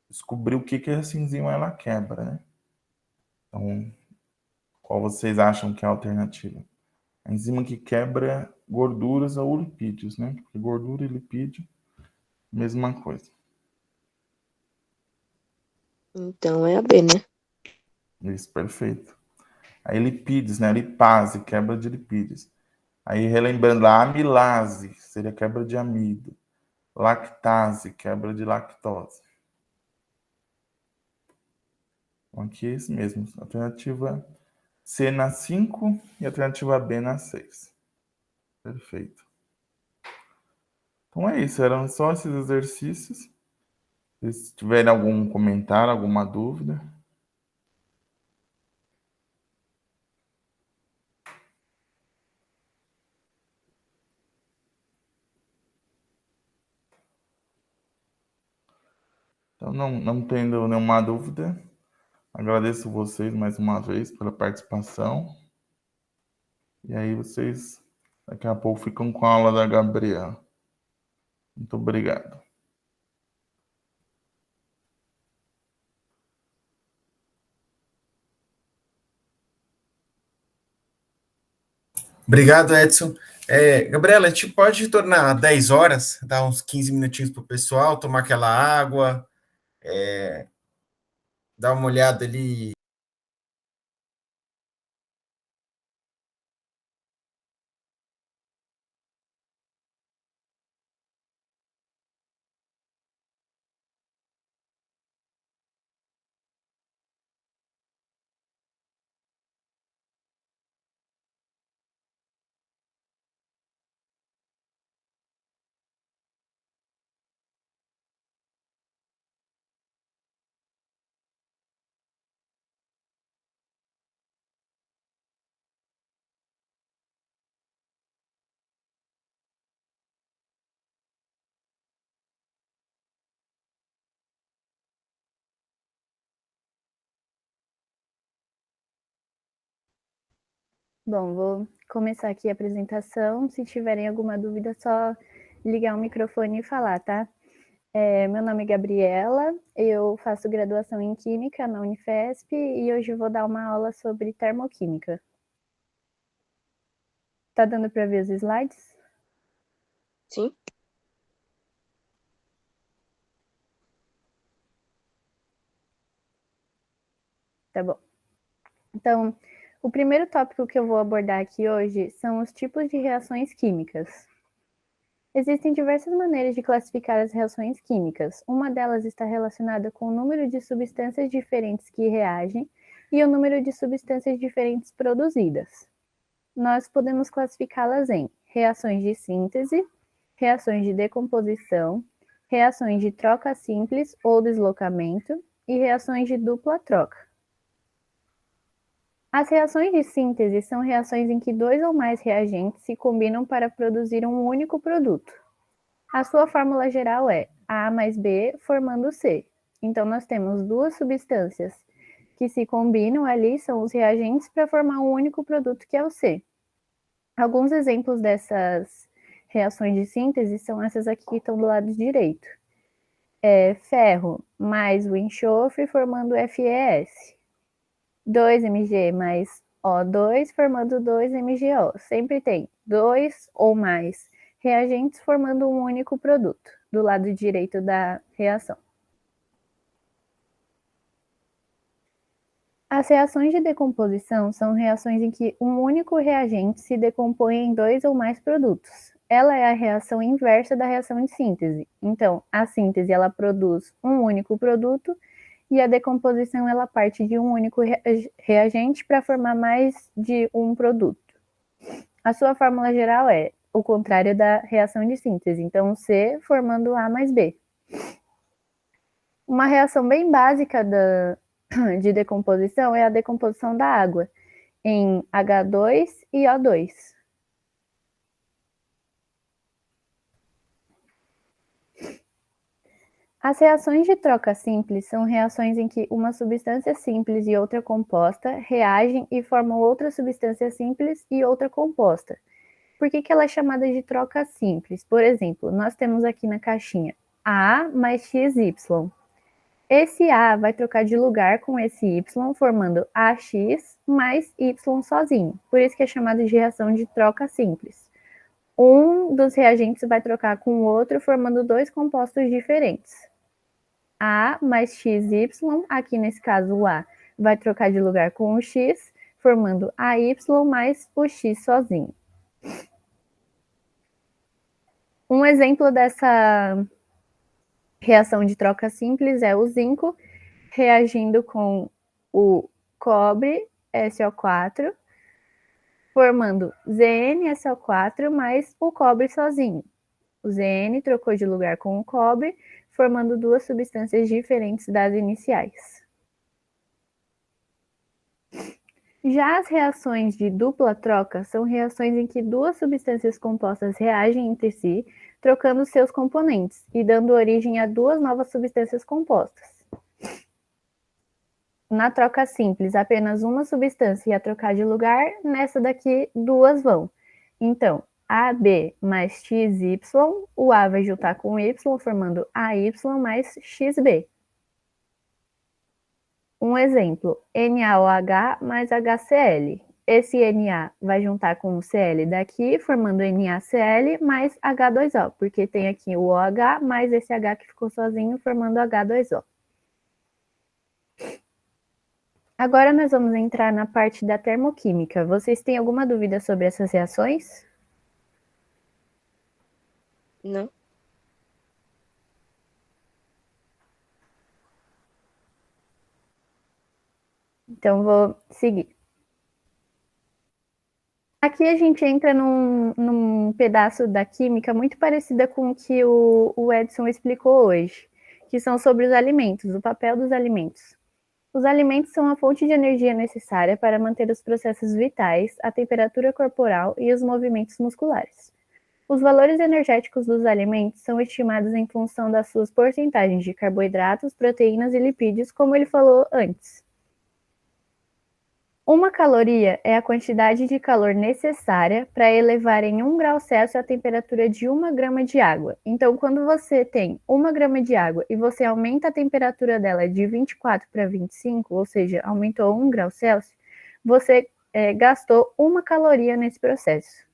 [SPEAKER 2] descobrir o que essa enzima ela quebra, né? Então, qual vocês acham que é a alternativa? A enzima que quebra gorduras ou lipídios, né? Porque gordura e lipídio, mesma coisa.
[SPEAKER 5] Então é a B, né?
[SPEAKER 2] Isso, perfeito. Aí lipídios, né? Lipase, quebra de lipídios. Aí relembrando, a amilase seria quebra de amido. Lactase, quebra de lactose. Então, aqui é isso mesmo. Alternativa C na 5 e alternativa B na 6. Perfeito. Então é isso, eram só esses exercícios. Se tiverem algum comentário, alguma dúvida. Então, não tendo nenhuma dúvida, agradeço vocês mais uma vez pela participação. E aí vocês, daqui a pouco, ficam com a aula da Gabriela. Muito obrigado.
[SPEAKER 4] Obrigado, Edson. Gabriela, a gente pode tornar 10 horas, dar uns 15 minutinhos para o pessoal, tomar aquela água, dar uma olhada ali.
[SPEAKER 7] Bom, vou começar aqui a apresentação. Se tiverem alguma dúvida, é só ligar o microfone e falar, tá? Meu nome é Gabriela, eu faço graduação em Química na Unifesp e hoje vou dar uma aula sobre termoquímica. Tá dando para ver os slides?
[SPEAKER 5] Sim?
[SPEAKER 7] Tá bom. Então, o primeiro tópico que eu vou abordar aqui hoje são os tipos de reações químicas. Existem diversas maneiras de classificar as reações químicas. Uma delas está relacionada com o número de substâncias diferentes que reagem e o número de substâncias diferentes produzidas. Nós podemos classificá-las em reações de síntese, reações de decomposição, reações de troca simples ou deslocamento e reações de dupla troca. As reações de síntese são reações em que 2 ou mais reagentes se combinam para produzir um único produto. A sua fórmula geral é A mais B formando C. Então, nós temos 2 substâncias que se combinam ali, são os reagentes, para formar um único produto que é o C. Alguns exemplos dessas reações de síntese são essas aqui que estão do lado direito. Ferro mais o enxofre formando FeS. 2Mg mais O2 formando 2MgO. Sempre tem 2 ou mais reagentes formando um único produto, do lado direito da reação. As reações de decomposição são reações em que um único reagente se decompõe em 2 ou mais produtos. Ela é a reação inversa da reação de síntese. Então, a síntese ela produz um único produto e a decomposição ela parte de um único reagente para formar mais de um produto. A sua fórmula geral é o contrário da reação de síntese, então C formando A mais B. Uma reação bem básica de decomposição é a decomposição da água em H2 e O2. As reações de troca simples são reações em que uma substância simples e outra composta reagem e formam outra substância simples e outra composta. Por que ela é chamada de troca simples? Por exemplo, nós temos aqui na caixinha A mais XY. Esse A vai trocar de lugar com esse Y, formando AX mais Y sozinho. Por isso que é chamado de reação de troca simples. um dos reagentes vai trocar com o outro, formando dois compostos diferentes. A mais XY, aqui nesse caso o A vai trocar de lugar com o X, formando AY mais o X sozinho. Um exemplo dessa reação de troca simples é o zinco reagindo com o cobre SO4, formando ZnSO4 mais o cobre sozinho. O Zn trocou de lugar com o cobre, formando duas substâncias diferentes das iniciais. Já as reações de dupla troca são reações em que duas substâncias compostas reagem entre si, trocando seus componentes e dando origem a duas novas substâncias compostas. Na troca simples, apenas uma substância ia trocar de lugar, nessa daqui duas vão. Então, AB mais XY, o A vai juntar com o Y, formando AY mais XB. Um exemplo, NaOH mais HCl. Esse Na vai juntar com o Cl daqui, formando NaCl mais H2O, porque tem aqui o OH mais esse H que ficou sozinho, formando H2O. Agora nós vamos entrar na parte da termoquímica. Vocês têm alguma dúvida sobre essas reações?
[SPEAKER 5] Não?
[SPEAKER 7] Então, vou seguir. Aqui a gente entra num pedaço da química muito parecida com o que o Edson explicou hoje, que são sobre os alimentos, o papel dos alimentos. Os alimentos são a fonte de energia necessária para manter os processos vitais, a temperatura corporal e os movimentos musculares. Os valores energéticos dos alimentos são estimados em função das suas porcentagens de carboidratos, proteínas e lipídios, como ele falou antes. Uma caloria é a quantidade de calor necessária para elevar em 1 grau Celsius a temperatura de 1 grama de água. Então, quando você tem 1 grama de água e você aumenta a temperatura dela de 24 para 25, ou seja, aumentou 1 grau Celsius, você gastou 1 caloria nesse processo.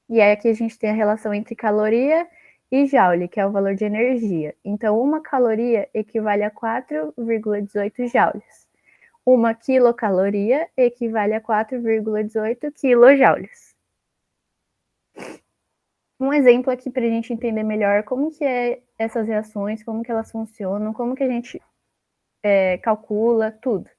[SPEAKER 7] E aí aqui a gente tem a relação entre caloria e joule, que é o valor de energia. Então, 1 caloria equivale a 4,18 joules. 1 quilocaloria equivale a 4,18 quilojoules. Um exemplo aqui para a gente entender melhor como que é essas reações, como que elas funcionam, como que a gente calcula, tudo.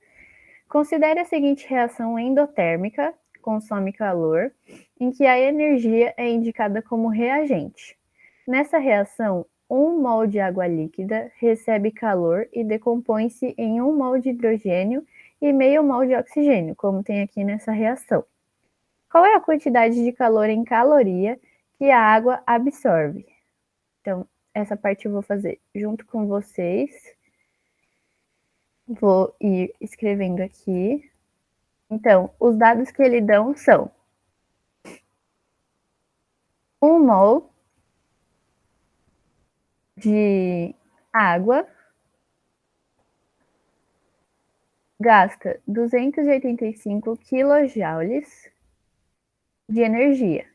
[SPEAKER 7] Considere a seguinte reação endotérmica, consome calor, em que a energia é indicada como reagente. Nessa reação, 1 mol de água líquida recebe calor e decompõe-se em 1 mol de hidrogênio e meio mol de oxigênio, como tem aqui nessa reação. Qual é a quantidade de calor em caloria que a água absorve? Então, essa parte eu vou fazer junto com vocês. Vou ir escrevendo aqui. Então, os dados que ele dão são 1 mol de água gasta 285 quilojoules de energia.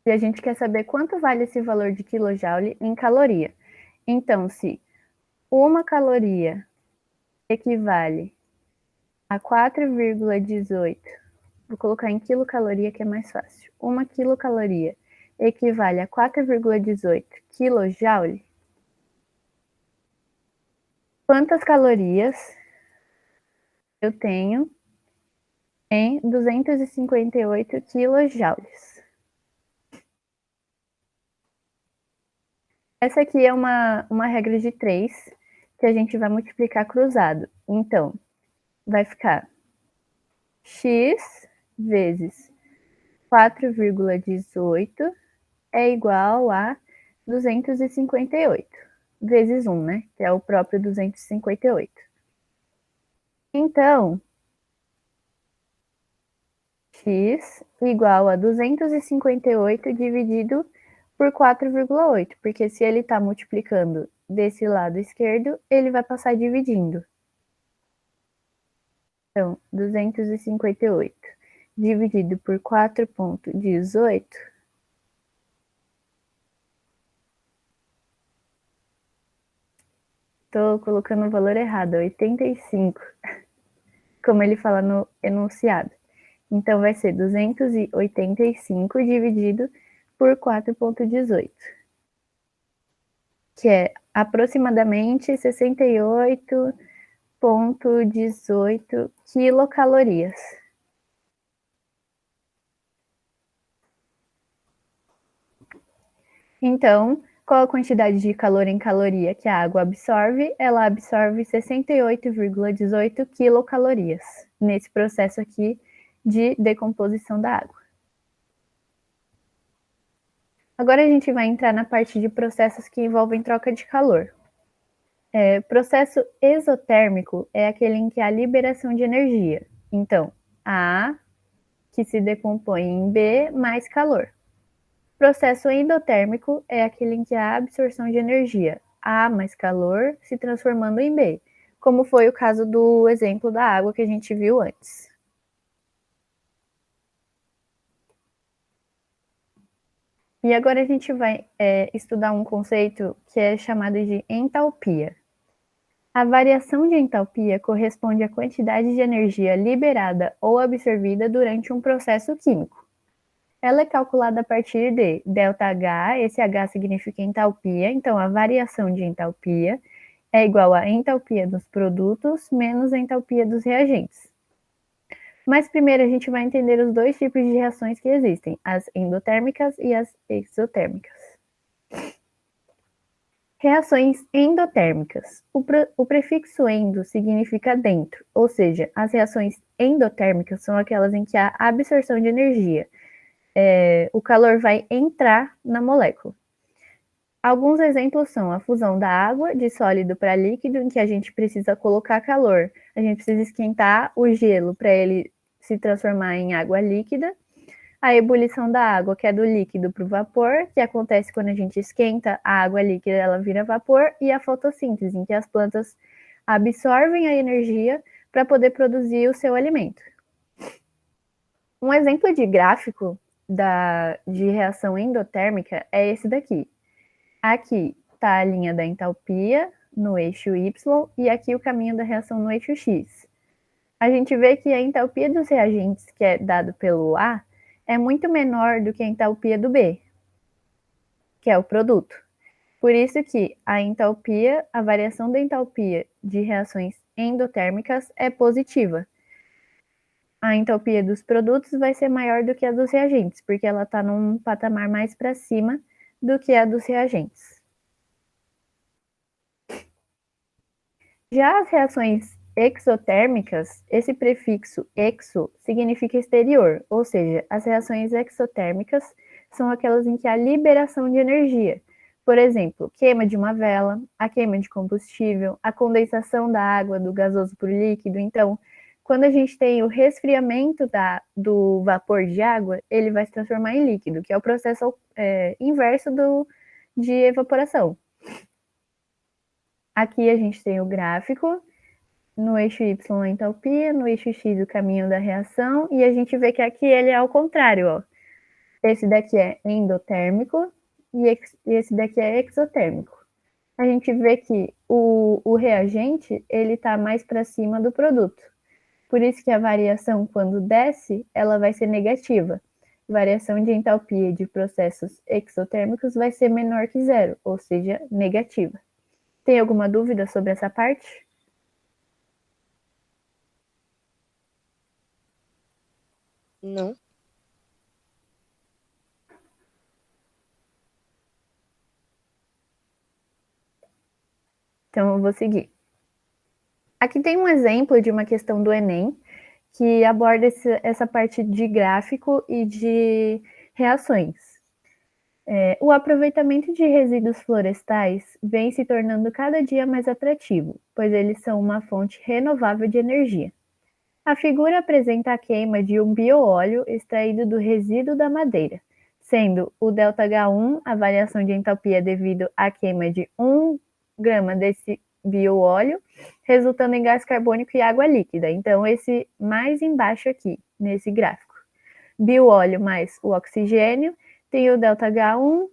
[SPEAKER 7] E a gente quer saber quanto vale esse valor de quilojoule em caloria. Então, se 1 caloria equivale a 4,18, vou colocar em quilocaloria que é mais fácil. 1 quilocaloria equivale a 4,18 quilojoule. Quantas calorias eu tenho em 258 quilojoules? Essa aqui é uma regra de 3 que a gente vai multiplicar cruzado. Então, vai ficar x vezes 4,18 é igual a 258, vezes 1, né? Que é o próprio 258. Então, x igual a 258 dividido por 4,8, porque se ele está multiplicando desse lado esquerdo, ele vai passar dividindo. Então, 258 dividido por 4,18 Estou colocando o valor errado, 85, como ele fala no enunciado. Então, vai ser 285 dividido por 4,18, que é aproximadamente 68,18 quilocalorias. Então, qual a quantidade de calor em caloria que a água absorve? Ela absorve 68,18 quilocalorias nesse processo aqui de decomposição da água. Agora a gente vai entrar na parte de processos que envolvem troca de calor. Processo exotérmico é aquele em que há liberação de energia. Então, A, que se decompõe em B, mais calor. Processo endotérmico é aquele em que há absorção de energia, A mais calor, se transformando em B, como foi o caso do exemplo da água que a gente viu antes. E agora a gente vai estudar um conceito que é chamado de entalpia. A variação de entalpia corresponde à quantidade de energia liberada ou absorvida durante um processo químico. Ela é calculada a partir de ΔH, esse H significa entalpia, então a variação de entalpia é igual à entalpia dos produtos menos a entalpia dos reagentes. Mas primeiro a gente vai entender os dois tipos de reações que existem, as endotérmicas e as exotérmicas. Reações endotérmicas. O prefixo endo significa dentro, ou seja, as reações endotérmicas são aquelas em que há absorção de energia. O calor vai entrar na molécula. Alguns exemplos são a fusão da água de sólido para líquido, em que a gente precisa colocar calor. A gente precisa esquentar o gelo para ele se transformar em água líquida. A ebulição da água, que é do líquido para o vapor, que acontece quando a gente esquenta a água líquida, ela vira vapor. E a fotossíntese, em que as plantas absorvem a energia para poder produzir o seu alimento. Um exemplo de gráfico de reação endotérmica é esse daqui. Aqui está a linha da entalpia no eixo Y e aqui o caminho da reação no eixo X. A gente vê que a entalpia dos reagentes, que é dado pelo A, é muito menor do que a entalpia do B, que é o produto. Por isso que a variação da entalpia de reações endotérmicas é positiva. A entalpia dos produtos vai ser maior do que a dos reagentes, porque ela está num patamar mais para cima do que a dos reagentes. Já as reações exotérmicas, esse prefixo exo significa exterior, ou seja, as reações exotérmicas são aquelas em que há liberação de energia. Por exemplo, queima de uma vela, a queima de combustível, a condensação da água do gasoso para o líquido. Então, quando a gente tem o resfriamento do vapor de água, ele vai se transformar em líquido, que é o processo inverso de evaporação. Aqui a gente tem o gráfico, no eixo Y a entalpia, no eixo X o caminho da reação, e a gente vê que aqui ele é ao contrário, ó. Esse daqui é endotérmico e esse daqui é exotérmico. A gente vê que o reagente, ele está mais para cima do produto. Por isso que a variação, quando desce, ela vai ser negativa. Variação de entalpia de processos exotérmicos vai ser menor que zero, ou seja, negativa. Tem alguma dúvida sobre essa parte?
[SPEAKER 5] Não.
[SPEAKER 7] Então, eu vou seguir. Aqui tem um exemplo de uma questão do Enem, que aborda essa parte de gráfico e de reações. O aproveitamento de resíduos florestais vem se tornando cada dia mais atrativo, pois eles são uma fonte renovável de energia. A figura apresenta a queima de um bioóleo extraído do resíduo da madeira, sendo o ΔH1 a variação de entalpia devido à queima de 1 grama desse bioóleo, resultando em gás carbônico e água líquida. Então, esse mais embaixo aqui, nesse gráfico. Bioóleo mais o oxigênio, tem o ΔH1,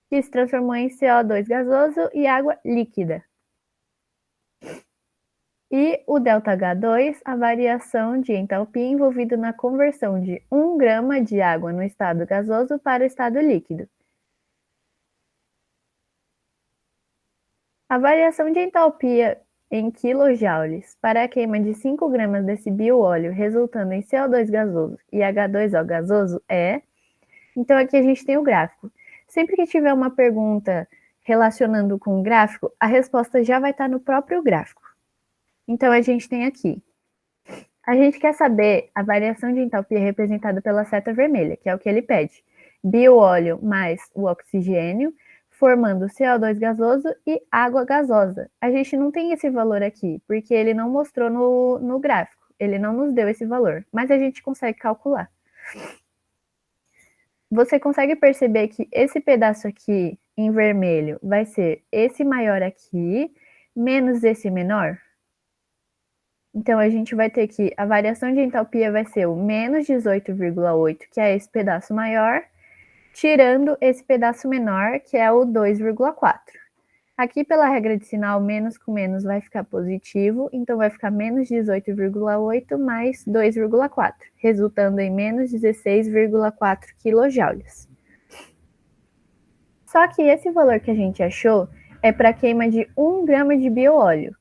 [SPEAKER 7] que se transformou em CO2 gasoso e água líquida. E o ΔH2, a variação de entalpia envolvida na conversão de 1 grama de água no estado gasoso para o estado líquido. A variação de entalpia em quilojoules para a queima de 5 gramas desse bioóleo, resultando em CO2 gasoso e H2O gasoso é... Então, aqui a gente tem o gráfico. Sempre que tiver uma pergunta relacionando com o gráfico, a resposta já vai estar no próprio gráfico. Então, a gente tem aqui. A gente quer saber a variação de entalpia representada pela seta vermelha, que é o que ele pede. Bioóleo mais o oxigênio, formando CO2 gasoso e água gasosa. A gente não tem esse valor aqui, porque ele não mostrou no gráfico. Ele não nos deu esse valor, mas a gente consegue calcular. Você consegue perceber que esse pedaço aqui, em vermelho, vai ser esse maior aqui, menos esse menor? Então, a gente vai ter que a variação de entalpia vai ser o menos 18,8, que é esse pedaço maior, tirando esse pedaço menor, que é o 2,4. Aqui, pela regra de sinal, menos com menos vai ficar positivo, então vai ficar menos 18,8 mais 2,4, resultando em menos 16,4 quilojoules. Só que esse valor que a gente achou é para a queima de 1 grama de bioóleo.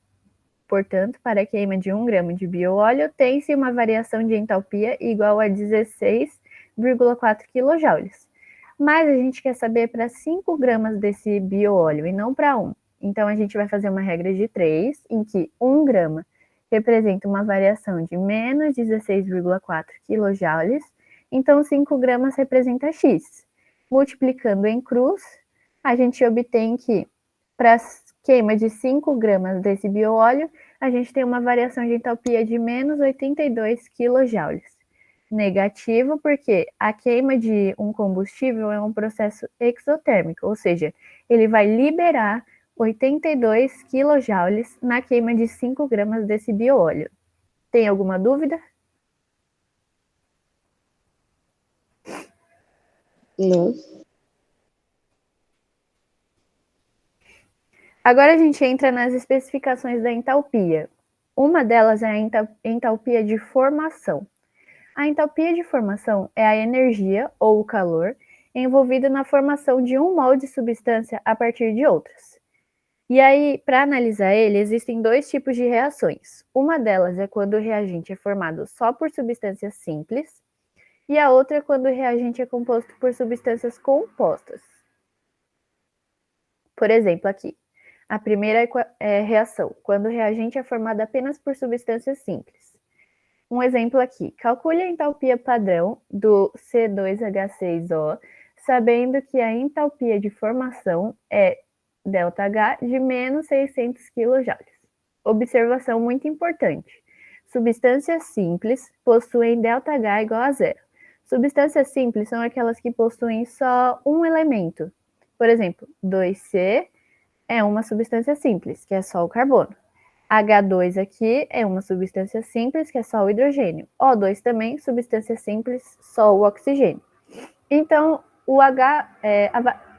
[SPEAKER 7] Portanto, para a queima de 1 grama de bioóleo, tem-se uma variação de entalpia igual a 16,4 quilojoules. Mas a gente quer saber para 5 gramas desse bioóleo e não para 1. Então, a gente vai fazer uma regra de 3, em que 1 grama representa uma variação de menos 16,4 quilojoules, então 5 gramas representa X. Multiplicando em cruz, a gente obtém que para queima de 5 gramas desse bioóleo, a gente tem uma variação de entalpia de menos 82 quilojoules. Negativo, porque a queima de um combustível é um processo exotérmico, ou seja, ele vai liberar 82 quilojoules na queima de 5 gramas desse bioóleo. Tem alguma dúvida?
[SPEAKER 5] Não.
[SPEAKER 7] Agora a gente entra nas especificações da entalpia. Uma delas é a entalpia de formação. A entalpia de formação é a energia, ou o calor, envolvido na formação de um molde de substância a partir de outras. E aí, para analisar ele, existem 2 tipos de reações. Uma delas é quando o reagente é formado só por substâncias simples, e a outra é quando o reagente é composto por substâncias compostas. Por exemplo, aqui. A primeira reação, quando o reagente é formado apenas por substâncias simples. Um exemplo aqui, calcule a entalpia padrão do C2H6O, sabendo que a entalpia de formação é ΔH de menos 600 kJ. Observação muito importante. Substâncias simples possuem ΔH igual a zero. Substâncias simples são aquelas que possuem só um elemento. Por exemplo, 2C é uma substância simples, que é só o carbono. H2 aqui é uma substância simples, que é só o hidrogênio. O2 também, substância simples, só o oxigênio. Então,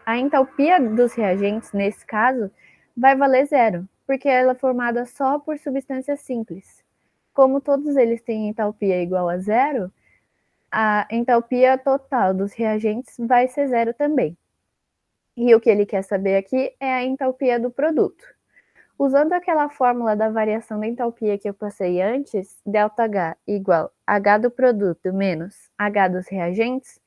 [SPEAKER 7] a entalpia dos reagentes, nesse caso, vai valer zero, porque ela é formada só por substâncias simples. Como todos eles têm entalpia igual a zero, a entalpia total dos reagentes vai ser zero também. E o que ele quer saber aqui é a entalpia do produto. Usando aquela fórmula da variação da entalpia que eu passei antes, ΔH igual H do produto menos H dos reagentes,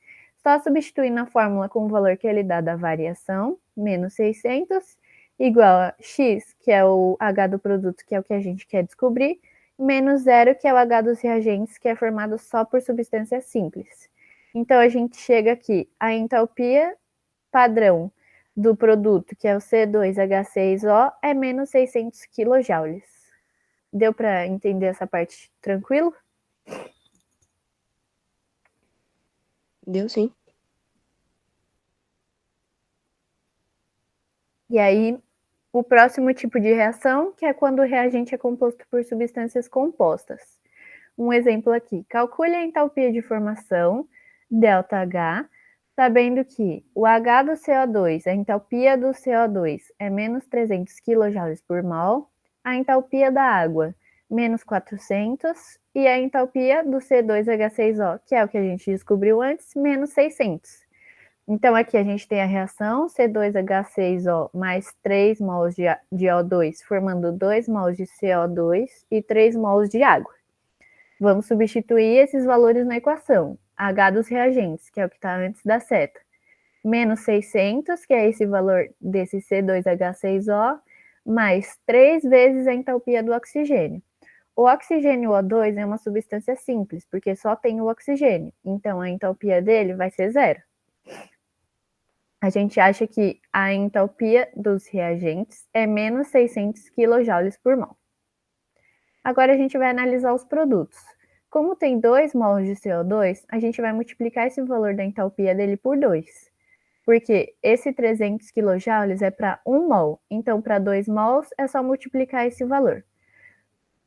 [SPEAKER 7] só substituir na fórmula com o valor que ele dá da variação, menos 600, igual a X, que é o H do produto, que é o que a gente quer descobrir, menos 0, que é o H dos reagentes, que é formado só por substâncias simples. Então, a gente chega aqui, a entalpia padrão do produto, que é o C2H6O, é menos 600 kJ. Deu para entender essa parte tranquilo?
[SPEAKER 5] Deu sim.
[SPEAKER 7] E aí, o próximo tipo de reação, que é quando o reagente é composto por substâncias compostas. Um exemplo aqui, calcule a entalpia de formação, ΔH, sabendo que o H do CO2, a entalpia do CO2 é menos 300 kJ por mol, a entalpia da água, menos 400, e a entalpia do C2H6O, que é o que a gente descobriu antes, menos 600. Então, aqui a gente tem a reação C2H6O mais 3 mols de O2, formando 2 mols de CO2 e 3 mols de água. Vamos substituir esses valores na equação. H dos reagentes, que é o que está antes da seta, menos 600, que é esse valor desse C2H6O, mais 3 vezes a entalpia do oxigênio. O oxigênio O2 é uma substância simples, porque só tem o oxigênio, então a entalpia dele vai ser zero. A gente acha que a entalpia dos reagentes é menos 600 kJ por mol. Agora a gente vai analisar os produtos. Como tem 2 mols de CO2, a gente vai multiplicar esse valor da entalpia dele por 2. Porque esse 300 kJ é para 1 mol, então para 2 mols é só multiplicar esse valor.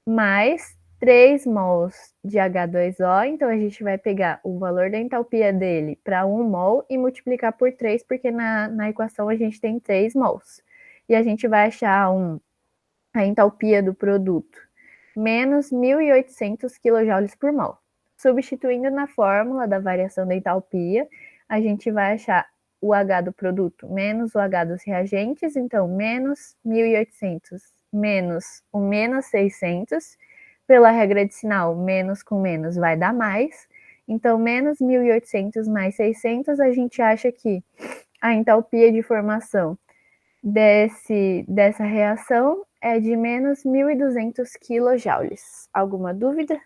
[SPEAKER 7] Mais 3 mols de H2O, então a gente vai pegar o valor da entalpia dele para 1 mol e multiplicar por 3, porque na equação a gente tem 3 mols. E a gente vai achar a entalpia do produto, menos 1.800 kJ por mol. Substituindo na fórmula da variação da entalpia, a gente vai achar o H do produto menos o H dos reagentes, então menos 1.800 menos o menos 600, pela regra de sinal, menos com menos vai dar mais, então menos 1.800 mais 600, a gente acha que a entalpia de formação dessa reação é de menos 1.200 kJ. Alguma dúvida?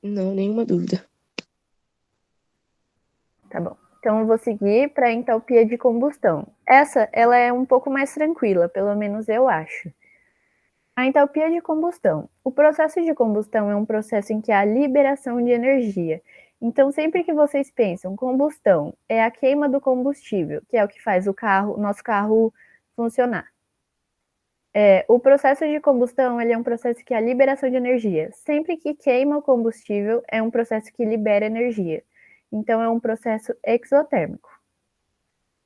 [SPEAKER 5] Não, nenhuma dúvida.
[SPEAKER 7] Tá bom. Então eu vou seguir para a entalpia de combustão. Ela é um pouco mais tranquila, pelo menos eu acho. A entalpia de combustão. O processo de combustão é um processo em que há liberação de energia. Então, sempre que vocês pensam combustão, é a queima do combustível, que é o que faz o nosso carro funcionar. O processo de combustão ele é um processo que há liberação de energia. Sempre que queima o combustível, é um processo que libera energia. Então, é um processo exotérmico.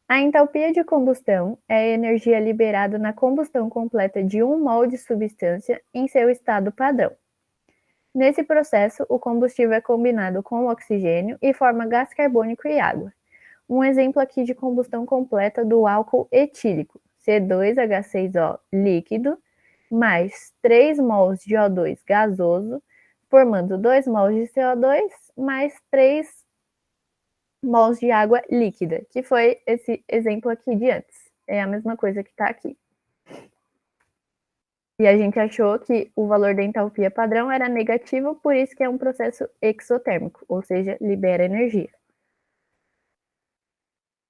[SPEAKER 7] A entalpia de combustão é a energia liberada na combustão completa de 1 mol de substância em seu estado padrão. Nesse processo, o combustível é combinado com o oxigênio e forma gás carbônico e água. Um exemplo aqui de combustão completa do álcool etílico, C2H6O líquido, mais 3 mols de O2 gasoso, formando 2 mols de CO2, mais 3 mols de água líquida, que foi esse exemplo aqui de antes. É a mesma coisa que está aqui. E a gente achou que o valor da entalpia padrão era negativo, por isso que é um processo exotérmico, ou seja, libera energia.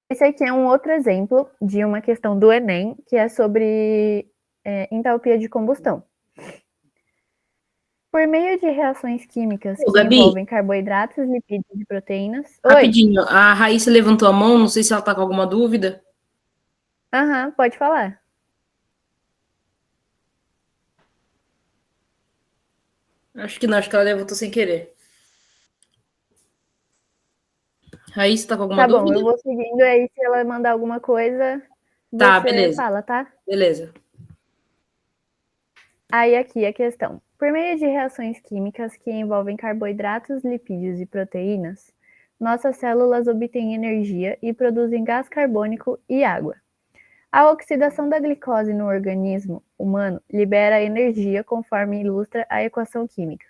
[SPEAKER 7] Esse aqui é um outro exemplo de uma questão do Enem, que é sobre entalpia de combustão. Por meio de reações químicas que
[SPEAKER 8] Gabi,
[SPEAKER 7] envolvem carboidratos, lipídios e proteínas...
[SPEAKER 8] rapidinho, a Raíssa levantou a mão, não sei se ela está com alguma dúvida.
[SPEAKER 7] Aham, pode falar.
[SPEAKER 8] Acho que não, acho que ela levantou sem querer. Raíssa, está com alguma
[SPEAKER 7] Tá bom,
[SPEAKER 8] dúvida?
[SPEAKER 7] eu vou seguindo aí, se ela mandar alguma coisa,
[SPEAKER 8] Tá,
[SPEAKER 7] você
[SPEAKER 8] beleza.
[SPEAKER 7] fala, tá?
[SPEAKER 8] Beleza.
[SPEAKER 7] Aí aqui a questão. Por meio de reações químicas que envolvem carboidratos, lipídios e proteínas, nossas células obtêm energia e produzem gás carbônico e água. A oxidação da glicose no organismo humano libera energia conforme ilustra a equação química,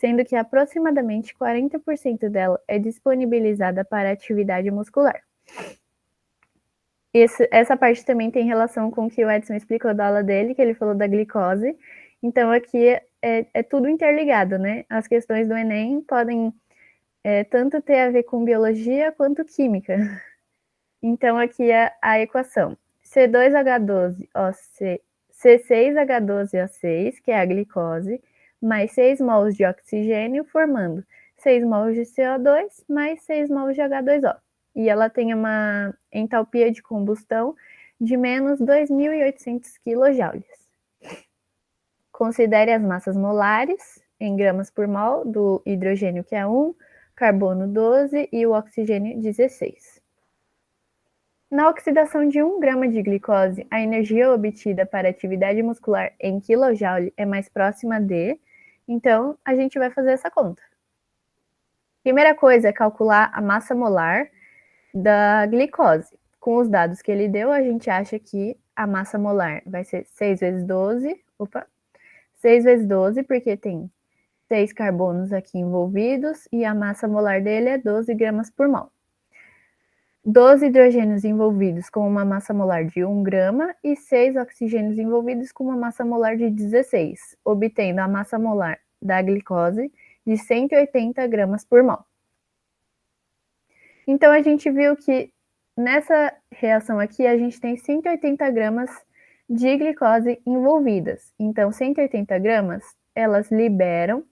[SPEAKER 7] sendo que aproximadamente 40% dela é disponibilizada para a atividade muscular. Essa parte também tem relação com o que o Edson explicou da aula dele, que ele falou da glicose. Então, aqui é tudo interligado, né? As questões do Enem podem tanto ter a ver com biologia quanto química. Então, aqui é a equação. C6H12O6, que é a glicose, mais 6 mols de oxigênio, formando 6 mols de CO2 mais 6 mols de H2O. e ela tem uma entalpia de combustão de menos 2.800 kJ. Considere as massas molares em gramas por mol do hidrogênio, que é 1, carbono 12 e o oxigênio 16. Na oxidação de 1 grama de glicose, a energia obtida para a atividade muscular em kJ é mais próxima de... Então, a gente vai fazer essa conta. Primeira coisa é calcular a massa molar da glicose. Com os dados que ele deu, a gente acha que a massa molar vai ser 6 vezes 12. 6 vezes 12, porque tem 6 carbonos aqui envolvidos, e a massa molar dele é 12 gramas por mol. 12 hidrogênios envolvidos com uma massa molar de 1 grama e 6 oxigênios envolvidos com uma massa molar de 16, obtendo a massa molar da glicose de 180 gramas por mol. Então, a gente viu que nessa reação aqui, a gente tem 180 gramas de glicose envolvidas. Então, 180 gramas, elas liberam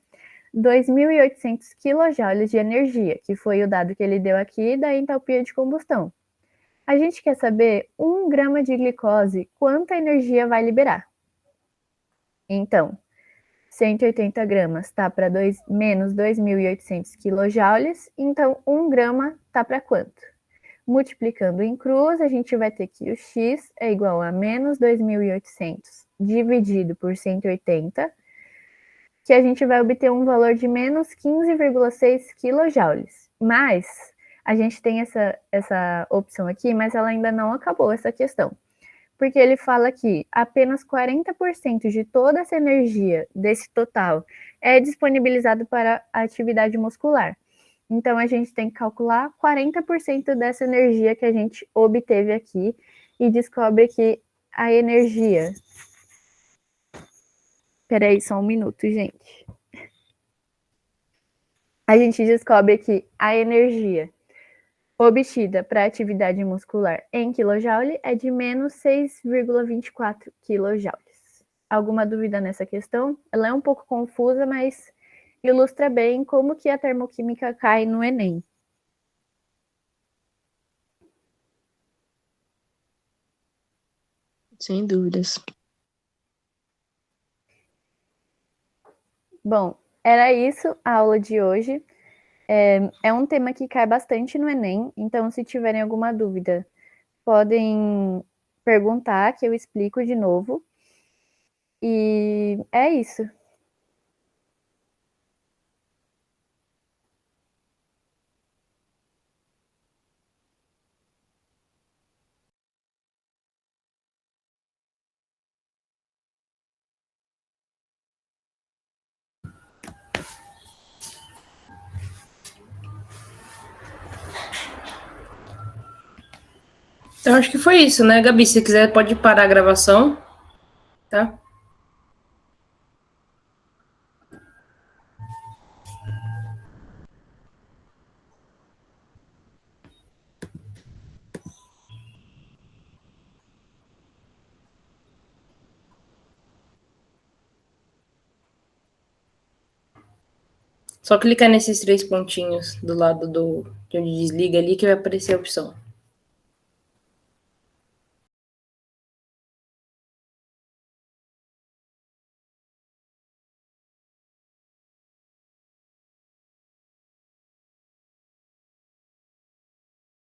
[SPEAKER 7] 2.800 kJ de energia, que foi o dado que ele deu aqui da entalpia de combustão. A gente quer saber 1 grama de glicose, quanta energia vai liberar. Então, 180 gramas está para menos 2.800 kJ, então 1 grama está para quanto? Multiplicando em cruz, a gente vai ter que o x é igual a menos 2.800 dividido por 180, que a gente vai obter um valor de menos 15,6 kJ. Mas a gente tem essa opção aqui, mas ela ainda não acabou essa questão. Porque ele fala que apenas 40% de toda essa energia desse total é disponibilizado para a atividade muscular. Então, a gente tem que calcular 40% dessa energia que a gente obteve aqui e descobre que a energia... Peraí, só um minuto, gente. A gente descobre que a energia obtida para a atividade muscular em kJ é de menos 6,24 kJ. Alguma dúvida nessa questão? Ela é um pouco confusa, mas ilustra bem como que a termoquímica cai no Enem.
[SPEAKER 5] Sem dúvidas.
[SPEAKER 7] Bom, era isso a aula de hoje. É um tema que cai bastante no Enem, então se tiverem alguma dúvida, podem perguntar que eu explico de novo. E é isso.
[SPEAKER 8] Então, acho que foi isso, né, Gabi? Se quiser, pode parar a gravação, tá? Só clicar nesses 3 pontinhos do lado de onde desliga ali que vai aparecer a opção.